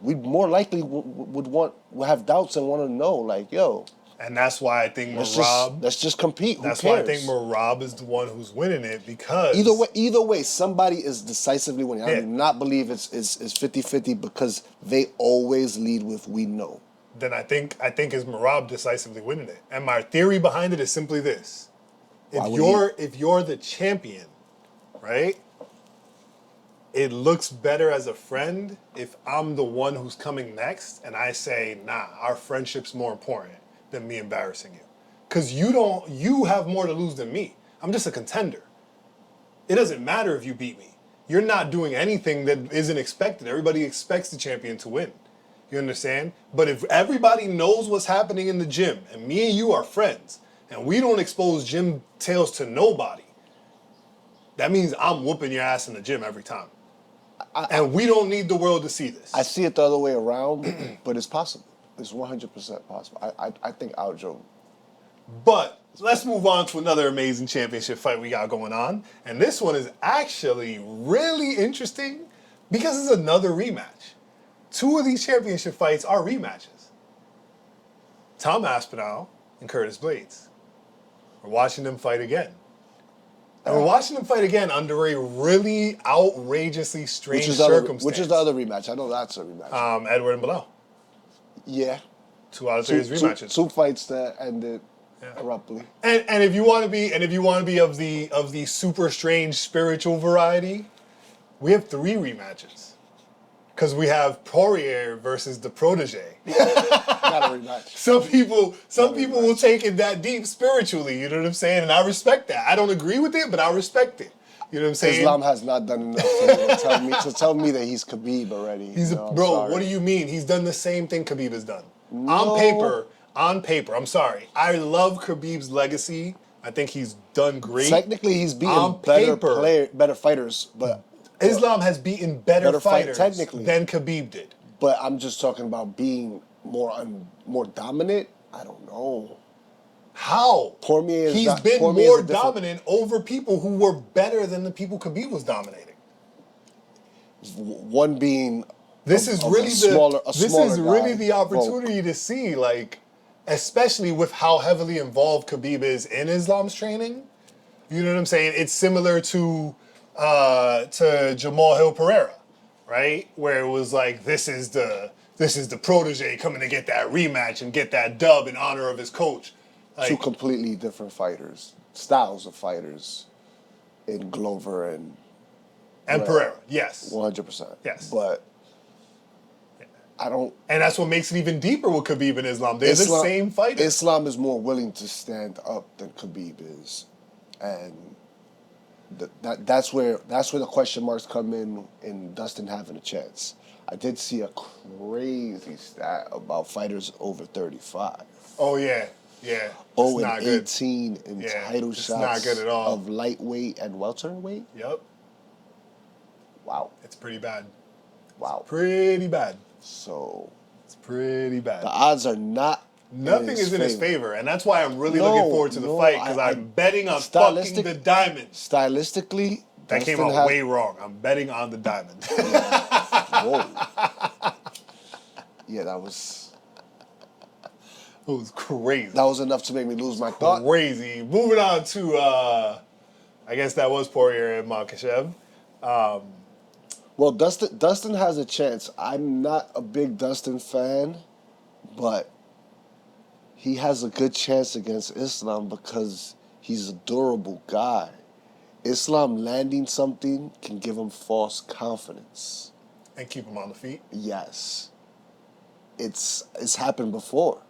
we more likely would have doubts and want to know, like, yo. And that's why I think Merab. Let's just compete. That's why I think Merab is the one who's winning it, because either way, somebody is decisively winning. I do not believe it's 50-50 because they always lead with we know. Then I think it's Merab decisively winning it. And my theory behind it is simply this: if you're the champion, right? It looks better as a friend if I'm the one who's coming next and I say, nah, our friendship's more important than me embarrassing you. Because you have more to lose than me. I'm just a contender. It doesn't matter if you beat me. You're not doing anything that isn't expected. Everybody expects the champion to win. You understand? But if everybody knows what's happening in the gym, and me and you are friends, and we don't expose gym tales to nobody, that means I'm whooping your ass in the gym every time. And we don't need the world to see this. I see it the other way around, but it's possible. It's 100% possible. I think Aljo. But let's move on to another amazing championship fight we got going on. And this one is actually really interesting because it's another rematch. Two of these championship fights are rematches. Tom Aspinall and Curtis Blades. We're watching them fight again. And we're watching them fight again under a really outrageously strange circumstance. Which is the other rematch? I know that's a rematch. Edward and Bilal. Yeah. 2 out of 3 is rematches. Two fights that ended abruptly. And if you want to be of the super strange spiritual variety, we have 3 rematches. Because we have Poirier versus the protege. Not a rematch. Some people will take it that deep spiritually, you know what I'm saying? And I respect that. I don't agree with it, but I respect it. You know what I'm saying? Islam has not done enough to tell me that he's Khabib already. Bro, what do you mean? He's done the same thing Khabib has done. No. On paper, I'm sorry. I love Khabib's legacy. I think he's done great. Technically, he's beaten better fighters, but Islam has beaten better fighters technically than Khabib did. But I'm just talking about being more dominant. I don't know. How? He's been more dominant over people who were better than the people Khabib was dominating. One being This is of really this is really guy, the opportunity to see, like, especially with how heavily involved Khabib is in Islam's training. You know what I'm saying? It's similar to Jamal Hill Pereira, right? Where it was like this is the protege coming to get that rematch and get that dub in honor of his coach. Like, two completely different fighters, styles of fighters, in Glover and Pereira, yes, 100%. yes. But I don't. And that's what makes it even deeper with Khabib and Islam. They're the same fighters. Islam is more willing to stand up than Khabib is, and that's where the question marks come in Dustin having a chance. I did see a crazy stat about fighters over 35. Oh yeah, yeah. Oh, it's and not good. 18 in title it's shots not good at all. of lightweight and welterweight. Yep. Wow. It's pretty bad. Wow. Pretty bad. So it's pretty bad. The odds are not. Nothing is in his favor, and that's why I'm really looking forward to the fight, because I'm betting on fucking the diamond. Stylistically, that came out way wrong. I'm betting on the diamond. Whoa. Yeah, that was. It was crazy. That was enough to make me lose my thought. Crazy. Moving on to, I guess that was Poirier and Makhachev. Well, Dustin has a chance. I'm not a big Dustin fan, but he has a good chance against Islam because he's a durable guy. Islam landing something can give him false confidence. And keep him on the feet? Yes. It's happened before.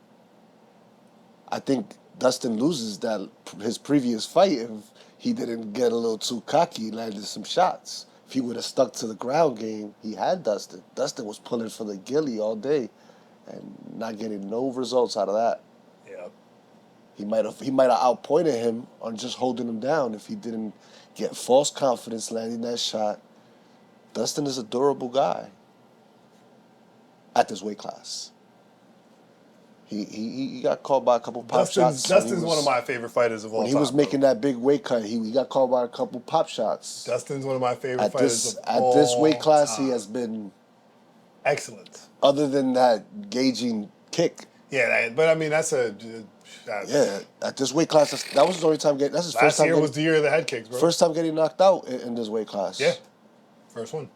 I think Dustin loses his previous fight if he didn't get a little too cocky, landed some shots. If he would have stuck to the ground game, he had Dustin. Dustin was pulling for the ghillie all day and not getting no results out of that. Yeah. He might have outpointed him on just holding him down if he didn't get false confidence landing that shot. Dustin is a durable guy at this weight class. He got called by a couple pop shots. Dustin's one of my favorite fighters of all time. When he was making that big weight cut, he got called by a couple pop shots. Dustin's one of my favorite fighters of all time. At this weight class, he has been excellent. Other than that gauging kick. Yeah, but I mean that's at this weight class, that was his only time getting. That's his first time. Last year was the year of the head kicks, bro. First time getting knocked out in this weight class. Yeah, first one.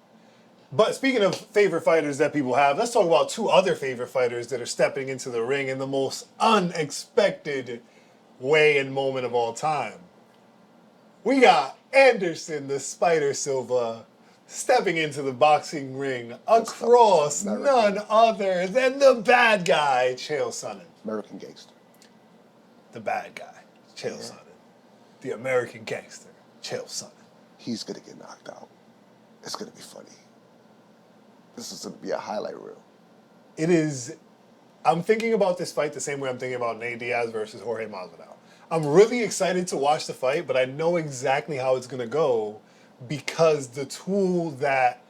But speaking of favorite fighters that people have, let's talk about two other favorite fighters that are stepping into the ring in the most unexpected way and moment of all time. We got Anderson the Spider Silva stepping into the boxing ring across none other than the bad guy, Chael Sonnen. American Gangster. The bad guy, Chael Sonnen. The American Gangster, Chael Sonnen. He's going to get knocked out. It's going to be funny. This is going to be a highlight reel. It is. I'm thinking about this fight the same way I'm thinking about Nate Diaz versus Jorge Masvidal. I'm really excited to watch the fight, but I know exactly how it's going to go because the tool that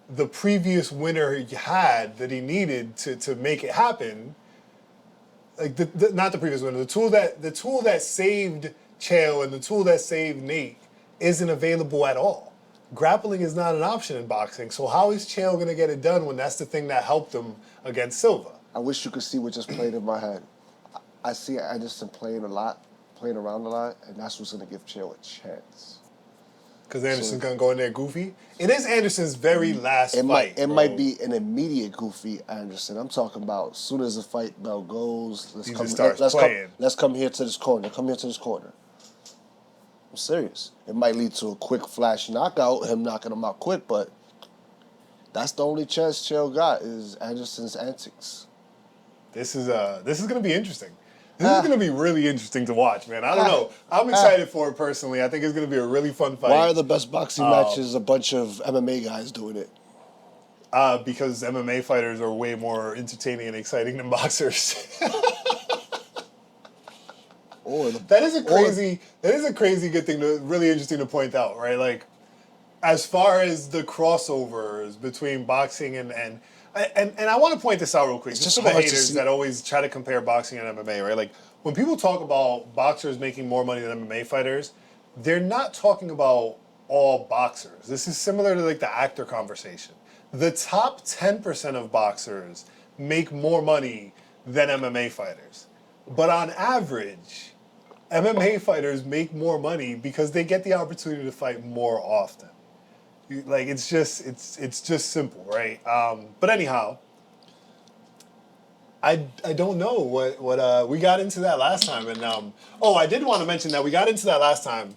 the previous winner had that he needed to make it happen, like not the previous winner, the tool that saved Chael and the tool that saved Nate isn't available at all. Grappling is not an option in boxing, so how is Chael going to get it done when that's the thing that helped him against Silva? I wish you could see what just played in my head. I see Anderson playing around a lot, and that's what's going to give Chael a chance. Because Anderson's going to go in there goofy? It is Anderson's very last fight. It might be an immediate goofy Anderson. I'm talking about as soon as the fight bell goes, let's come here to this corner. Come here to this corner. I'm serious. It might lead to a quick flash knockout, him knocking him out quick, but that's the only chance Chael got is Anderson's antics. This is going to be interesting. This is going to be really interesting to watch, man. I don't know. I'm excited for it personally. I think it's going to be a really fun fight. Why are the best boxing matches a bunch of MMA guys doing it? Because MMA fighters are way more entertaining and exciting than boxers. That is a crazy good thing, really interesting to point out, right? Like, as far as the crossovers between boxing and I want to point this out real quick, just for the haters that always try to compare boxing and MMA, right? Like, when people talk about boxers making more money than MMA fighters, they're not talking about all boxers. This is similar to like the actor conversation. the top 10% of boxers make more money than MMA fighters. But on average, MMA fighters make more money because they get the opportunity to fight more often. Like it's just simple, right? But anyhow, I don't know what we got into that last time, and I did want to mention that we got into that last time,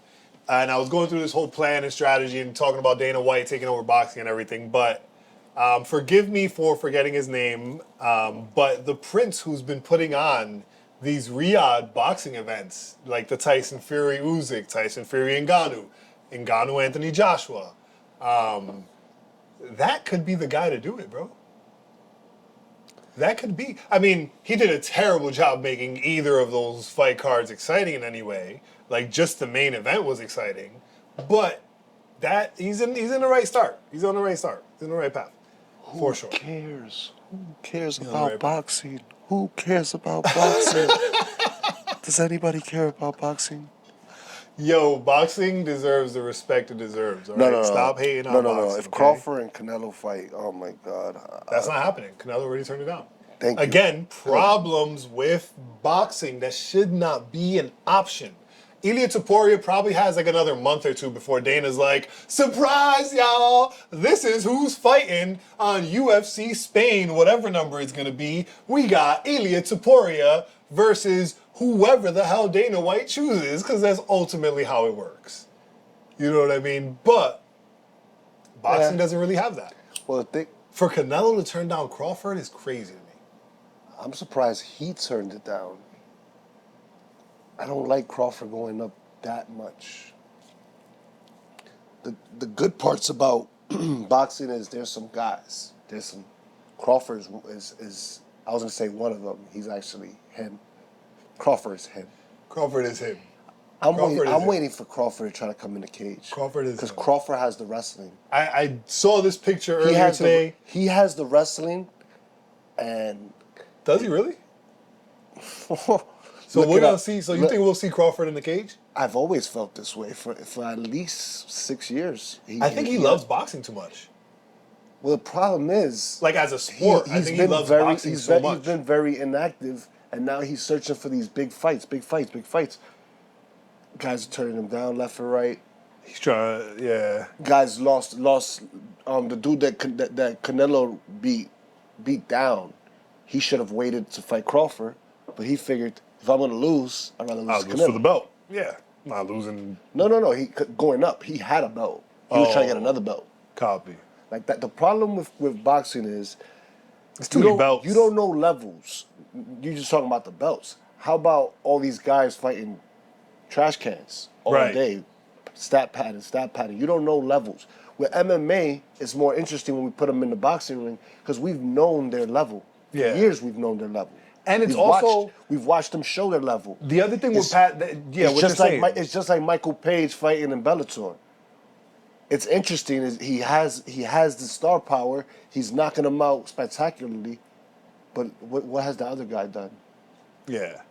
and I was going through this whole plan and strategy and talking about Dana White taking over boxing and everything, but forgive me for forgetting his name, but the Prince who's been putting on these Riyadh boxing events, like the Tyson Fury Usyk, Tyson Fury Ngannou Anthony Joshua, that could be the guy to do it, bro. That could be. I mean, he did a terrible job making either of those fight cards exciting in any way. Like, just the main event was exciting. But he's in the right start. He's on the right start. He's in the right path. For sure. Who cares? Who cares about boxing? Who cares about boxing? Does anybody care about boxing? Yo, boxing deserves the respect it deserves. All right? No. Stop hating on boxing. No. If Crawford and Canelo fight, oh my God. That's not happening. Canelo already turned it down. Thank you. Again, problems with boxing that should not be an option. Ilia Topuria probably has like another month or two before Dana's like, surprise, y'all! This is who's fighting on UFC Spain, whatever number it's gonna be. We got Ilia Topuria versus whoever the hell Dana White chooses, because that's ultimately how it works. You know what I mean? But boxing doesn't really have that. Well, For Canelo to turn down Crawford is crazy to me. I'm surprised he turned it down. I don't like Crawford going up that much. The good parts about boxing is there's some guys. There's some Crawford is I was gonna say one of them. He's actually him. Crawford is him. Crawford is him. I'm waiting for Crawford to try to come in the cage. Crawford is because him. Crawford has the wrestling. I saw this picture earlier today. He has the wrestling, and does he really? So we're gonna see. So you think we'll see Crawford in the cage? I've always felt this way for at least 6 years. I think he loves boxing too much. Well, the problem is, like as a sport, I think he loves boxing so much. He's been very inactive, and now he's searching for these big fights. Guys are turning him down left and right. He's trying, yeah. Guys lost. The dude that Canelo beat down, he should have waited to fight Crawford, but he figured if I'm gonna lose, I'd rather lose to Canelo. For the belt. Yeah, not losing. No. He going up. He had a belt. He was trying to get another belt. Copy. Like that. The problem with boxing is it's too many belts. You don't know levels. You're just talking about the belts. How about all these guys fighting trash cans all day, stat padding? You don't know levels. With MMA, it's more interesting when we put them in the boxing ring because we've known their level. For years we've known their level. And it's we've watched them show their level. The other thing with Pat, it's just like Michael Page fighting in Bellator. It's interesting is he has the star power. He's knocking them out spectacularly, but what has the other guy done? Yeah,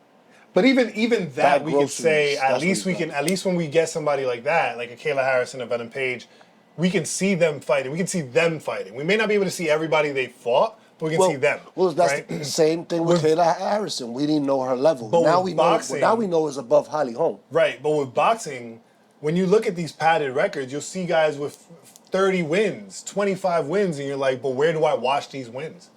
but even that we can say at least when we get somebody like that, like a Kayla Harrison, a Venom Page, we can see them fighting. We can see them fighting. We may not be able to see everybody they fought, but we can see them. Well, that's the same thing with Kayla Harrison. We didn't know her level. But now with we boxing, know. Now we know it's above Holly Holm. Right, but with boxing, when you look at these padded records, you'll see guys with 30 wins, 25 wins, and you're like, but where do I watch these wins?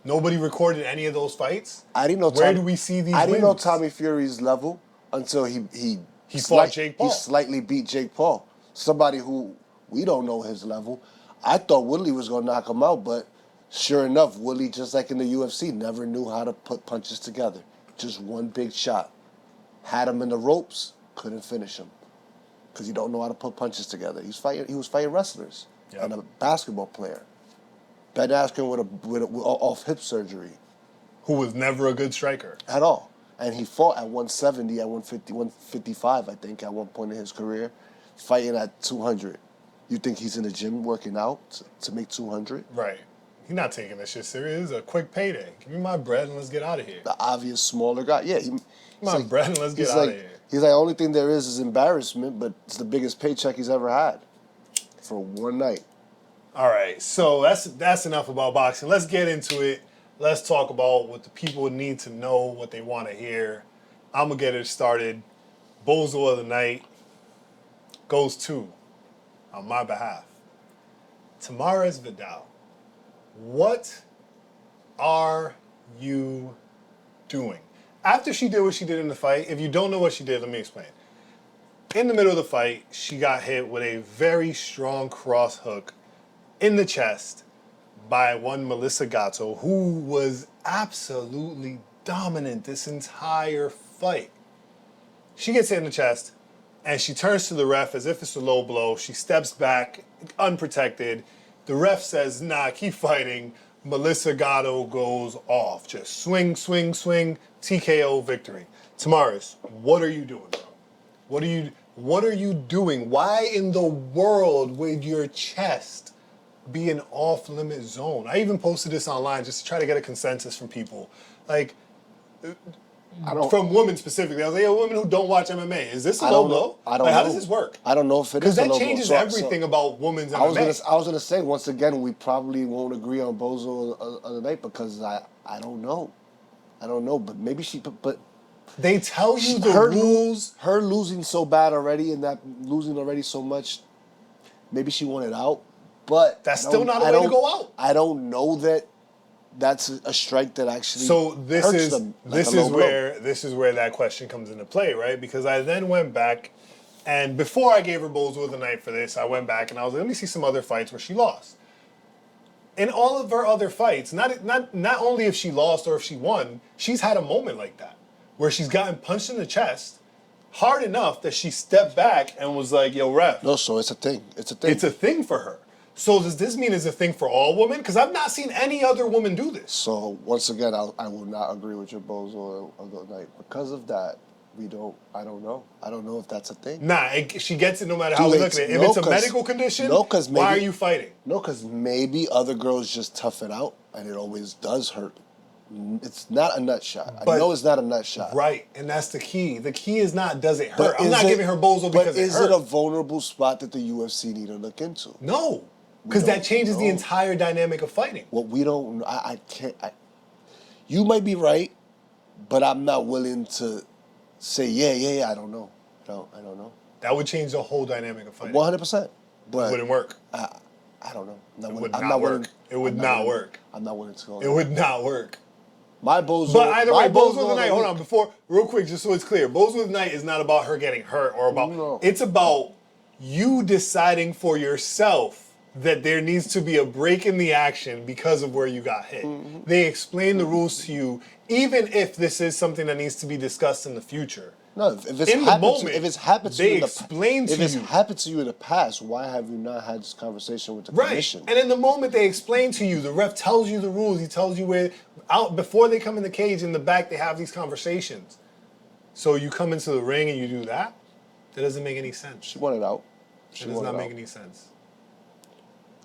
Nobody recorded any of those fights? I didn't know. Where do we see these wins? I didn't know Tommy Fury's level until he fought Jake Paul. He slightly beat Jake Paul. Somebody who we don't know his level. I thought Woodley was going to knock him out, but sure enough, Woodley, just like in the UFC, never knew how to put punches together. Just one big shot. Had him in the ropes, couldn't finish him. Because you don't know how to put punches together. He was fighting wrestlers and a basketball player. Ben Askren with off hip surgery. Who was never a good striker. At all. And he fought at 170, at 150, 155, I think, at one point in his career, fighting at 200. You think he's in the gym working out to make 200? Right. He's not taking that shit serious. It's a quick payday. Give me my bread and let's get out of here. The obvious smaller guy. Yeah. Bread and let's get out of here. He's like, the only thing there is embarrassment, but it's the biggest paycheck he's ever had for one night. All right, so that's enough about boxing. Let's get into it. Let's talk about what the people need to know, what they want to hear. I'm gonna get it started. Bozo of the night goes to, on my behalf, Tamires Vidal. What are you doing? After she did what she did in the fight, if you don't know what she did, let me explain. In the middle of the fight, she got hit with a very strong cross hook in the chest by one Melissa Gatto, who was absolutely dominant this entire fight. She gets hit in the chest, and she turns to the ref as if it's a low blow. She steps back, unprotected. The ref says, nah, keep fighting. Melissa Gatto goes off. Just swing, swing, swing, TKO victory. Tamaris, what are you doing, bro? What are you doing? Why in the world would your chest be an off-limit zone? I even posted this online just to try to get a consensus from people. Like, from women specifically. I was like, yeah, women who don't watch MMA, is this a low blow? I don't know. How does this work? I don't know if it is a low blow. Because that changes everything about women's MMA. I was gonna say, once again, we probably won't agree on Bozo of the night because I don't know. I don't know, but maybe but they tell you the rules. Her losing so bad already and that losing already so much, maybe she wanted out. But that's still not a way to go out. I don't know that that's a strike that actually hurts them. This is where that question comes into play, right? Because I then went back, and before I gave her Bozo of the night for this, I went back and I was like, let me see some other fights where she lost. In all of her other fights, not only if she lost or if she won, she's had a moment like that where she's gotten punched in the chest hard enough that she stepped back and was like, yo, ref. No, so it's a thing. It's a thing. It's a thing for her. So does this mean it's a thing for all women? Because I've not seen any other woman do this. So once again, I will not agree with your Bozo of the night. Because of that, I don't know. I don't know if that's a thing. Nah, she gets it no matter how we look at it. If it's a medical condition, why are you fighting? No, because maybe other girls just tough it out, and it always does hurt. It's not a nut shot. I know it's not a nut shot. Right, and that's the key. The key is not, does it hurt? I'm not giving her Bozo because it hurt. But is it a vulnerable spot that the UFC need to look into? No. Because that changes the entire dynamic of fighting. Well, we don't. I can't. You might be right, but I'm not willing to say yeah. I don't know. I don't know. That would change the whole dynamic of fighting. 100%. But it wouldn't work. I don't know. It would not work. It would not work. I'm not willing to go. It would not work. My Bozo. But either way, Bozo of the night. Hold on, real quick, just so it's clear. Bozo of the night is not about her getting hurt or about. No. It's about you deciding for yourself that there needs to be a break in the action because of where you got hit. Mm-hmm. They explain the rules to you, even if this is something that needs to be discussed in the future. No, if it's happened to you in the past, why have you not had this conversation with the commission? And in the moment they explain to you, the ref tells you the rules. He tells you where out before they come in the cage. In the back, they have these conversations. So you come into the ring and you do that. That doesn't make any sense. She wanted out. It does not make any sense.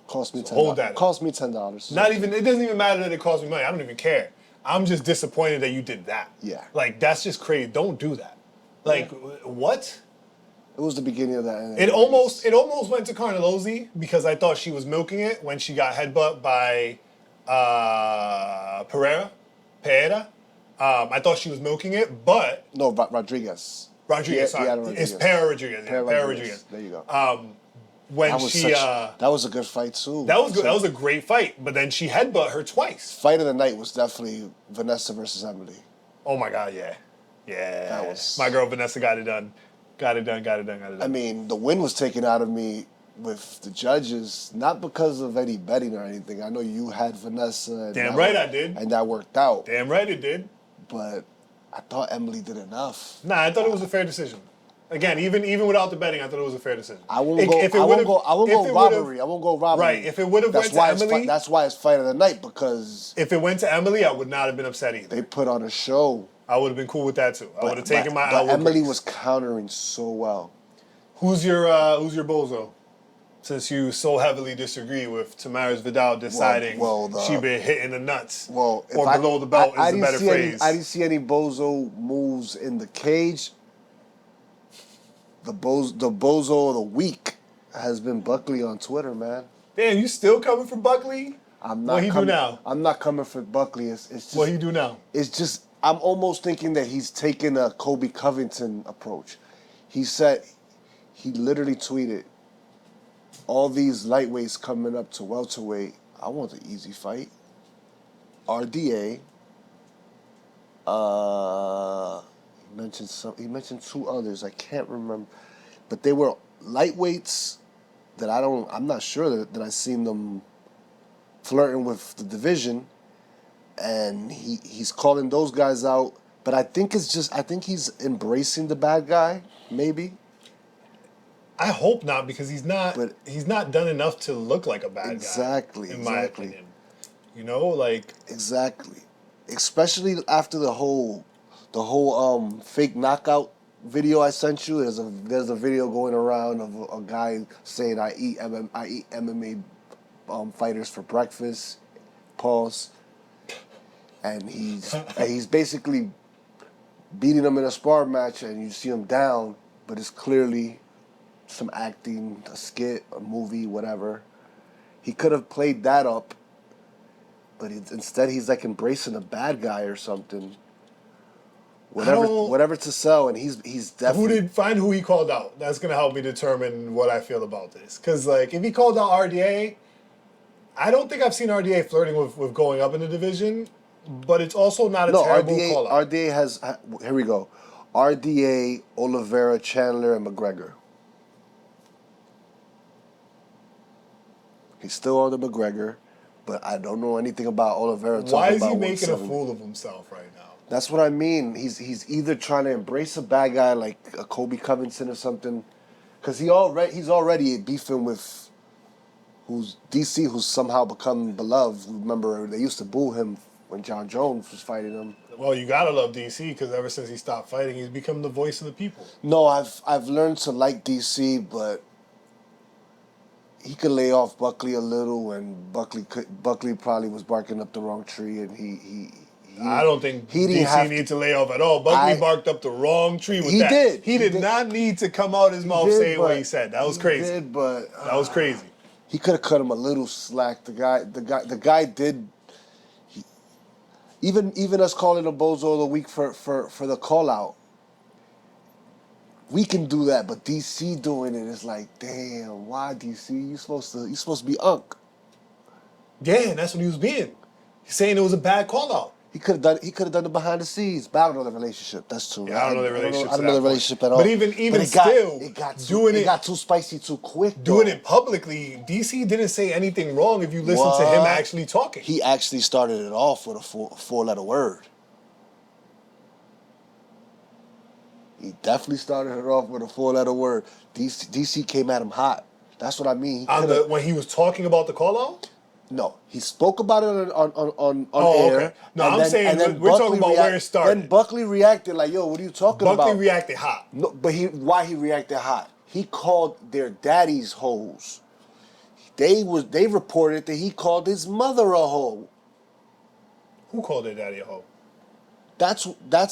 Cost me $10. Hold that. Cost me $10. Not even. It doesn't even matter that it cost me money. I don't even care. I'm just disappointed that you did that. Yeah. Like that's just crazy. Don't do that. Like what? It was the beginning of that. It almost went to Carnelozzi because I thought she was milking it when she got headbutt by Pereira. I thought she was milking it, but no, Rodriguez. Sorry, it's Pereira Rodriguez. Pereira Rodriguez. There you go. When that was a good fight too. That was good. That was a great fight. But then she headbutt her twice. Fight of the night was definitely Vanessa versus Emily. Oh my God, yeah. That was my girl Vanessa got it done. Got it done. I mean, the win was taken out of me with the judges, not because of any betting or anything. I know you had Vanessa. Damn right I did. And that worked out. Damn right it did. But I thought Emily did enough. Nah, I thought it was a fair decision. Again, even without the betting, I thought it was a fair decision. I won't go robbery. Right. If it would have went to Emily, that's why it's fight of the night, because if it went to Emily, I would not have been upset either. They put on a show. I would have been cool with that too. I would have taken my. But Emily was countering so well. Who's your Bozo? Since you so heavily disagree with Tamires Vidal deciding she been hitting the nuts. Well, or below the belt is a better phrase. I didn't see any Bozo moves in the cage. The Bozo of the week has been Buckley on Twitter, man. Damn, you still coming for Buckley? What he do now? I'm not coming for Buckley. It's just What he do now? It's just I'm almost thinking that he's taking a Kobe Covington approach. He said he literally tweeted, all these lightweights coming up to welterweight, I want an easy fight. RDA. He mentioned two others. I can't remember, but they were lightweights that I'm not sure that I've seen them flirting with the division, and he's calling those guys out. But I think he's embracing the bad guy, maybe. I hope not, because he's not done enough to look like a bad Exactly, guy. In exactly. my opinion. You know, like Exactly. Especially after the whole fake knockout video I sent you. There's a video going around of a guy saying I eat MMA fighters for breakfast. Pause. And he's basically beating them in a spar match, and you see him down, but it's clearly some acting, a skit, a movie, whatever. He could have played that up, but instead he's like embracing a bad guy or something. Whatever to sell, and he's definitely. Find who he called out. That's gonna help me determine what I feel about this. Cause like if he called out RDA, I don't think I've seen RDA flirting with going up in the division, but it's also not a terrible call out. RDA has here we go. RDA, Oliveira, Chandler, and McGregor. He's still on the McGregor, but I don't know anything about Oliveira. Why is he making a fool of himself right now? That's what I mean. He's either trying to embrace a bad guy like a Kobe Covington or something, because he's already beefing with who's DC, who's somehow become beloved. Remember, they used to boo him when John Jones was fighting him. Well, you gotta love DC, because ever since he stopped fighting, he's become the voice of the people. No, I've learned to like DC, but he could lay off Buckley a little, and Buckley probably was barking up the wrong tree, and he I don't think DC needs to lay off at all. Buckley barked up the wrong tree with that. He did not need to come out his mouth saying what he said. That was crazy. He did, but that was crazy. He could have cut him a little slack. The guy did. Even us calling him Bozo of the Week for the call out. We can do that, but DC doing it is like, damn, why DC? You supposed to be Unk. Yeah, and that's what he was being. He's saying it was a bad call out. He could have done it behind the scenes, but I don't know the relationship. That's true. Yeah, I don't know the relationship. I don't know the relationship at all. But even still, it got too spicy too quick. Doing it publicly, DC didn't say anything wrong if you listen to him actually talking. He actually started it off with a four-letter word. He definitely started it off with a four-letter word. DC came at him hot. That's what I mean. When he was talking about the call out? No, he spoke about it on air. Okay. No, saying we're talking about where it started. Then Buckley reacted like, "Yo, what are you talking about?" Buckley reacted hot. No, but why he reacted hot? He called their daddies hoes. They reported that he called his mother a hoe. Who called their daddy a hoe?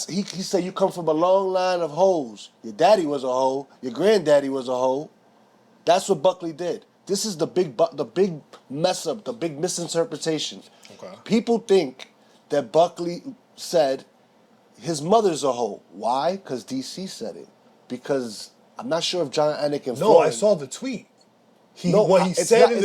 He said you come from a long line of hoes. Your daddy was a hoe. Your granddaddy was a hoe. That's what Buckley did. This is the big mess up, the big misinterpretation. Okay. People think that Buckley said his mother's a hoe. Why? Because DC said it. Because I'm not sure if John Anik and I saw the tweet. It's not what he said in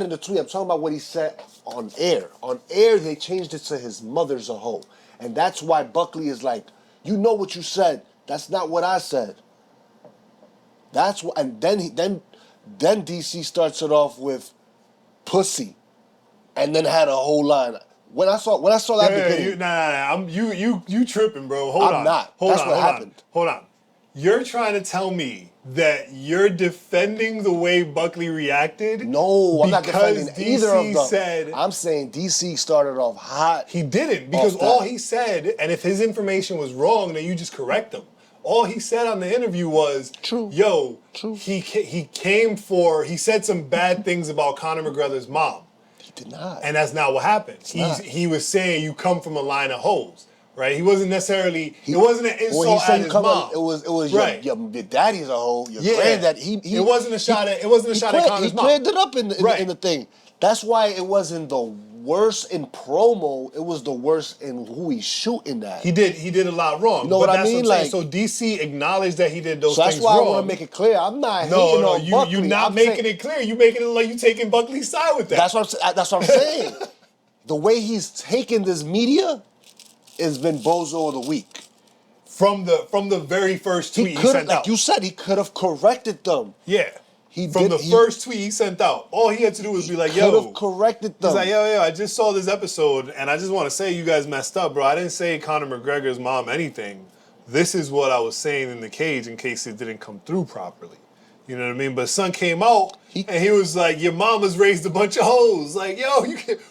the tweet. I'm talking about what he said on air. On air, they changed it to his mother's a hoe. And that's why Buckley is like, you know what you said. That's not what I said. That's why. And then DC starts it off with pussy, and then had a whole line. When I saw that beginning, you tripping, bro. Hold on. I'm not. That's what happened. Hold on. You're trying to tell me that you're defending the way Buckley reacted? No, I'm not defending either of them. Said, I'm saying DC started off hot. He didn't, because all he said, and if his information was wrong, then you just correct him. All he said on the interview was, True. He said some bad things about Conor McGregor's mom. He did not. And that's not what happened. He was saying you come from a line of hoes. right? He wasn't necessarily. It wasn't an insult When he said at you his come mom. on, it was Right. your daddy's a hoe, your granddad. It wasn't a shot at Connor's He mom. cleared it up in Right. the thing. That's why it wasn't the worst in promo. It was the worst in who he's shooting at. He did a lot wrong. You know but what I that's mean? What I'm Like, saying. So DC acknowledged that he did those so things that's why wrong. I want to make it clear. I'm not hating No, on Buckley. you're not making it clear. You making it like you taking Buckley's side with that. That's what I'm saying. The way he's taken this media has been bozo of the week. From the very first tweet he sent out. Like you said, he could have corrected them. Yeah. From the first tweet he sent out, all he had to do was be like, yo. Could have corrected them. He's like, yo, I just saw this episode, and I just want to say you guys messed up, bro. I didn't say Conor McGregor's mom anything. This is what I was saying in the cage in case it didn't come through properly. You know what I mean? But son came out, and he was like, your mama's raised a bunch of hoes. Like, yo,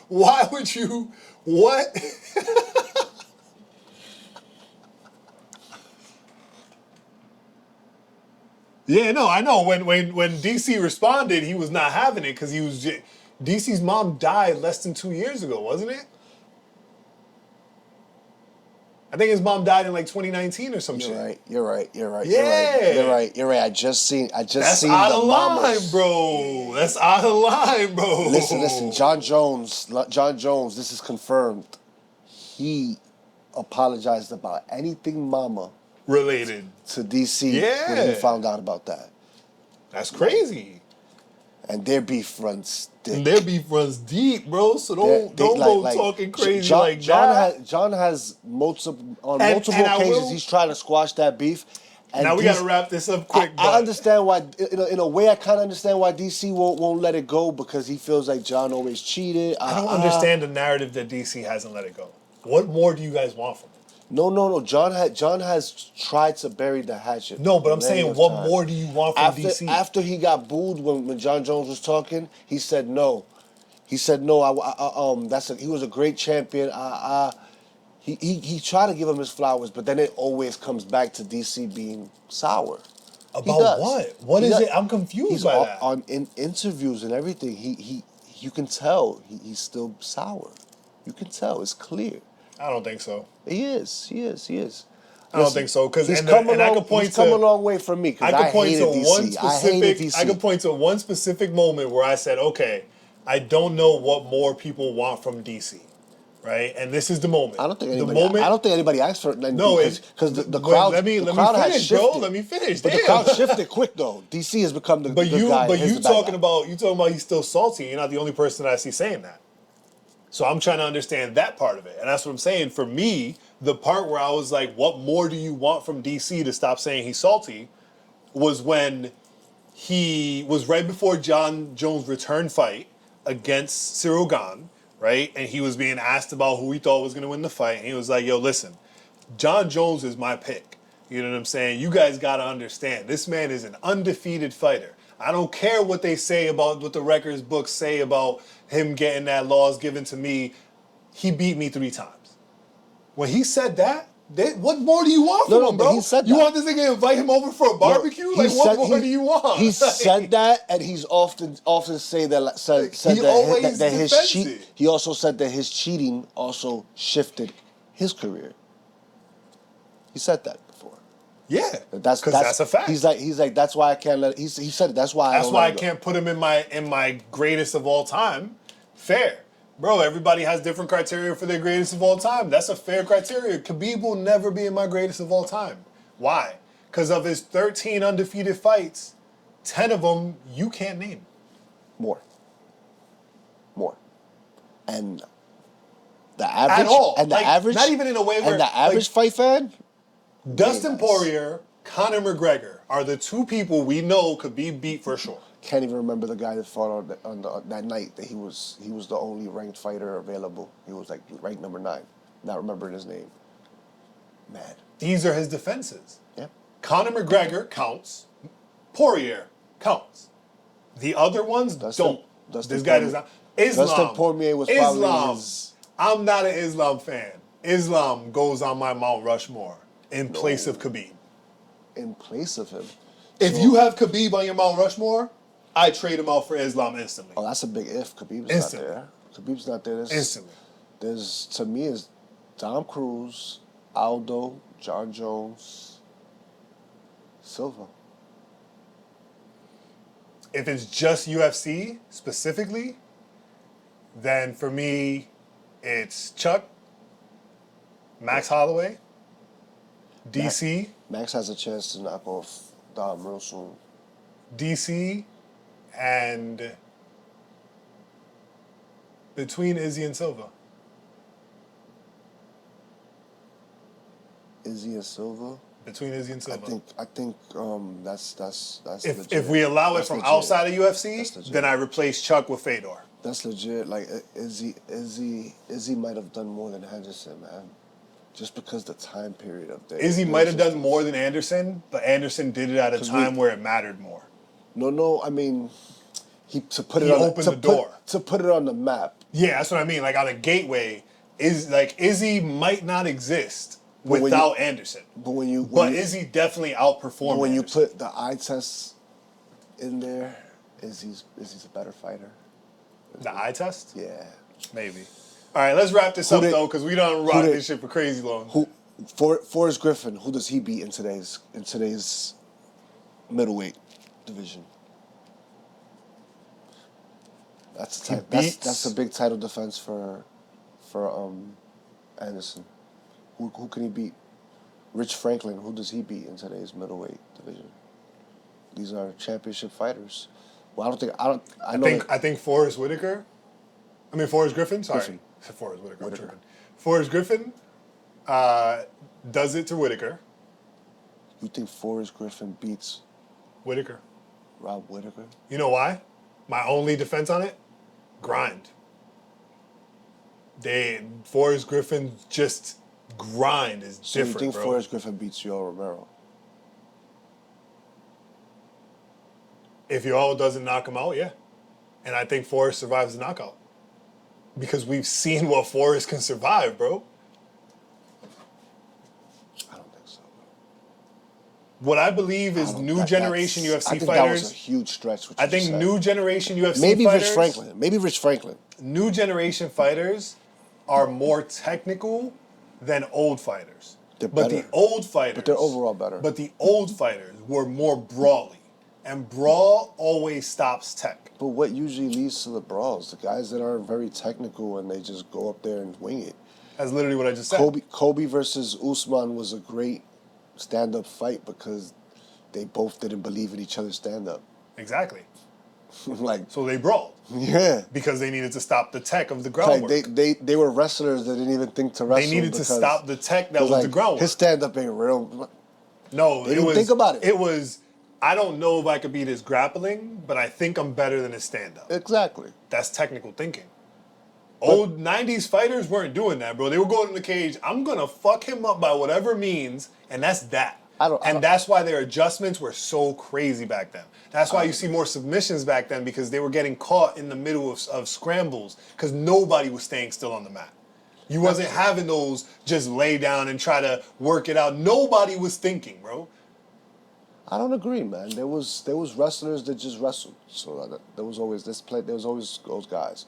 why would you, what? Yeah, no, I know. When DC responded, he was not having it because DC's mom died less than 2 years ago, wasn't it? I think his mom died in like 2019 or some shit. You're right. Yeah. You're right. I just seen That's the out of line, mamas. bro. That's out of line, bro. Listen. John Jones, this is confirmed. He apologized about anything mama related to DC when he found out about that. That's crazy. And their beef runs thick. And their beef runs deep, bro. So don't go talking crazy like that. John has multiple occasions he's trying to squash that beef. And now we got to wrap this up quick. I understand why. In a way, I kind of understand why DC won't let it go because he feels like John always cheated. I don't understand the narrative that DC hasn't let it go. What more do you guys want from him? No. John has tried to bury the hatchet. No, but I'm saying, what more do you want from DC? After he got booed when John Jones was talking, he said no. He said no. He was a great champion. He tried to give him his flowers, but then it always comes back to DC being sour. About what? What is it? I'm confused by that. In interviews and everything, you can tell he's still sour. You can tell. It's clear. I don't think so. He is. I don't think so because he's come a long way from me. I could point to one specific moment where I said, okay, I don't know what more people want from DC, right? And this is the moment. I don't think anybody asked for it. No, because the crowd. Let me finish, bro. Let me finish. But the crowd shifted quick though. DC has become the good guy. But you talking about he's still salty. You're not the only person that I see saying that. So I'm trying to understand that part of it. And that's what I'm saying. For me, the part where I was like, what more do you want from DC to stop saying he's salty was when he was right before John Jones' return fight against Cyril Gane, right? And he was being asked about who he thought was going to win the fight. And he was like, yo, listen, John Jones is my pick. You know what I'm saying? You guys got to understand. This man is an undefeated fighter. I don't care what they say about what the records books say about him getting that loss given to me. He beat me 3 times. When he said that, what more do you want from him, bro? He said you that. want this nigga to invite him over for a barbecue? What more do you want? He said that, and he's often say that his cheat. He also said that his cheating also shifted his career. He said that. Yeah, that's a fact. He's like that's why I can't let. He said that's why. I can't put him in my greatest of all time. Fair, bro. Everybody has different criteria for their greatest of all time. That's a fair criteria. Khabib will never be in my greatest of all time. Why? Because of his 13 undefeated fights, 10 of them you can't name. More. And the average at all. And the like, average, not even in a way where and the average fight fan. Dustin Poirier, Conor McGregor are the 2 people we know could be beat for sure. Can't even remember the guy that fought on that night that he was the only ranked fighter available. He was like ranked number 9. Not remembering his name. Mad. These are his defenses. Yeah. Conor McGregor counts. Poirier counts. The other ones don't. This guy does not. Islam. Dustin Poirier was probably his... I'm not an Islam fan. Islam goes on my Mount Rushmore in place of Khabib. In place of him? If you have Khabib on your Mount Rushmore, I trade him out for Islam instantly. Oh, that's a big if. Khabib's not there. Khabib's not there. Instantly. To me, is Dom Cruz, Aldo, John Jones, Silva. If it's just UFC specifically, then for me, it's Chuck, Max Holloway, DC, Max has a chance to knock off Dom real soon. DC, and between Izzy and Silva. Izzy and Silva. Between Izzy and Silva. I think that's legit. If we allow it That's from legit. outside of That's UFC, legit. then I replace Chuck with Fedor. That's legit. Like Izzy might have done more than Henderson, man. Just because the time period of the Izzy might have done more than Anderson, but Anderson did it at a time where it mattered more. No. I mean, he opened the door to put it on the map. Yeah, that's what I mean. Like on a gateway, Izzy might not exist without Anderson. But Izzy definitely outperformed. When you Anderson. put the eye test in there, Izzy's a better fighter. The eye test? Yeah. Maybe. All right, let's wrap this up did- though, because we don't rock this shit for crazy long. Forrest Griffin, who does he beat in today's middleweight division? That's a big title defense for Anderson. Who can he beat? Rich Franklin, who does he beat in today's middleweight division? These are championship fighters. Well, I think Forrest Griffin. Sorry, Griffin. I said Forrest Whitaker. I'm tripping. Forrest Griffin does it to Whitaker. You think Forrest Griffin beats Whitaker. Rob Whitaker? You know why? My only defense on it, grind. Forrest Griffin just grind is So different, you think bro. Forrest Griffin beats Yoel Romero? If Yoel doesn't knock him out, yeah. And I think Forrest survives the knockout. Because we've seen what Forrest can survive, bro. I don't think so. What I believe is new generation UFC I think fighters. that was a huge stretch. I think new generation UFC maybe fighters. Maybe Rich Franklin. New generation fighters are more technical than old fighters. They're but better. the old fighters. But they're overall better. But the old fighters were more brawly. And brawl always stops tech. But what usually leads to the brawls? The guys that aren't very technical and they just go up there and wing it. That's literally what I just said. Kobe versus Usman was a great stand-up fight because they both didn't believe in each other's stand-up. Exactly. So they brawled. Yeah. Because they needed to stop the tech of the groundwork. They were wrestlers that didn't even think to wrestle. They needed to stop the tech that was the groundwork. His stand-up ain't real. No, they didn't think about it. It was, I don't know if I could beat his grappling, but I think I'm better than his stand-up. Exactly. That's technical thinking. Old 90s fighters weren't doing that, bro. They were going in the cage, I'm going to fuck him up by whatever means, and that's that. That's why their adjustments were so crazy back then. That's why you see more submissions back then, because they were getting caught in the middle of scrambles, because nobody was staying still on the mat. You wasn't having those just lay down and try to work it out. Nobody was thinking, bro. I don't agree, man. There was wrestlers that just wrestled. So there was always those guys.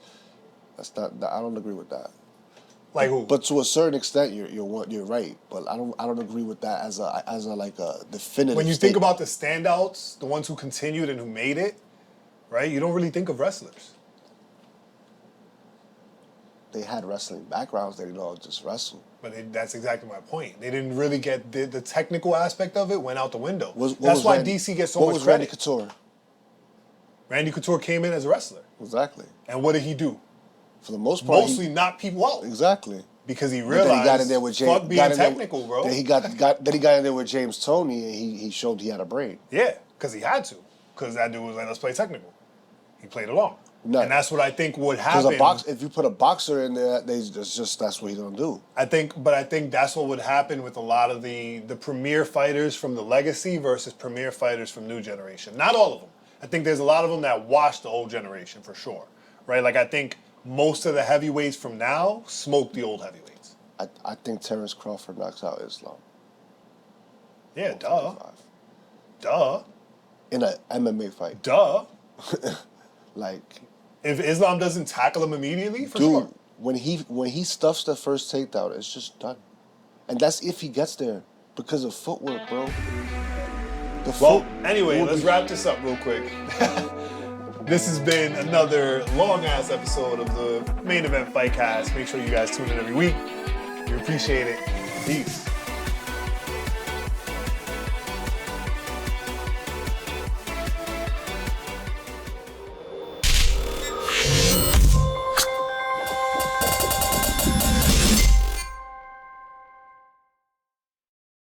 I don't agree with that. Like who? But to a certain extent, you're right. But I don't agree with that as a definitive. When you think about the standouts, the ones who continued and who made it, right? You don't really think of wrestlers. They had wrestling backgrounds. They didn't all just wrestle. But that's exactly my point. They didn't really get the technical aspect of it went out the window. That's why DC gets so much credit. Randy Couture? Randy Couture came in as a wrestler. Exactly. And what did he do? For the most part, mostly knock people out. Exactly. Because he realized, then he got in there with fuck being technical, bro. Then he got in there with James Toney, and he showed he had a brain. Yeah, because he had to. Because that dude was like, let's play technical. He played along. No. And that's what I think would happen. Because if you put a boxer in there, that's what he's gonna do. I think that's what would happen with a lot of the premier fighters from the legacy versus premier fighters from new generation. Not all of them. I think there's a lot of them that watched the old generation for sure, right? Like I think most of the heavyweights from now smoke the old heavyweights. I think Terrence Crawford knocks out Islam. Yeah, duh. In an MMA fight. Duh. Like. If Islam doesn't tackle him immediately, for sure. When he stuffs the first takedown, it's just done. And that's if he gets there because of footwork, bro. Well, anyway, let's wrap this up real quick. This has been another long-ass episode of the Main Event Fightcast. Make sure you guys tune in every week. We appreciate it. Peace.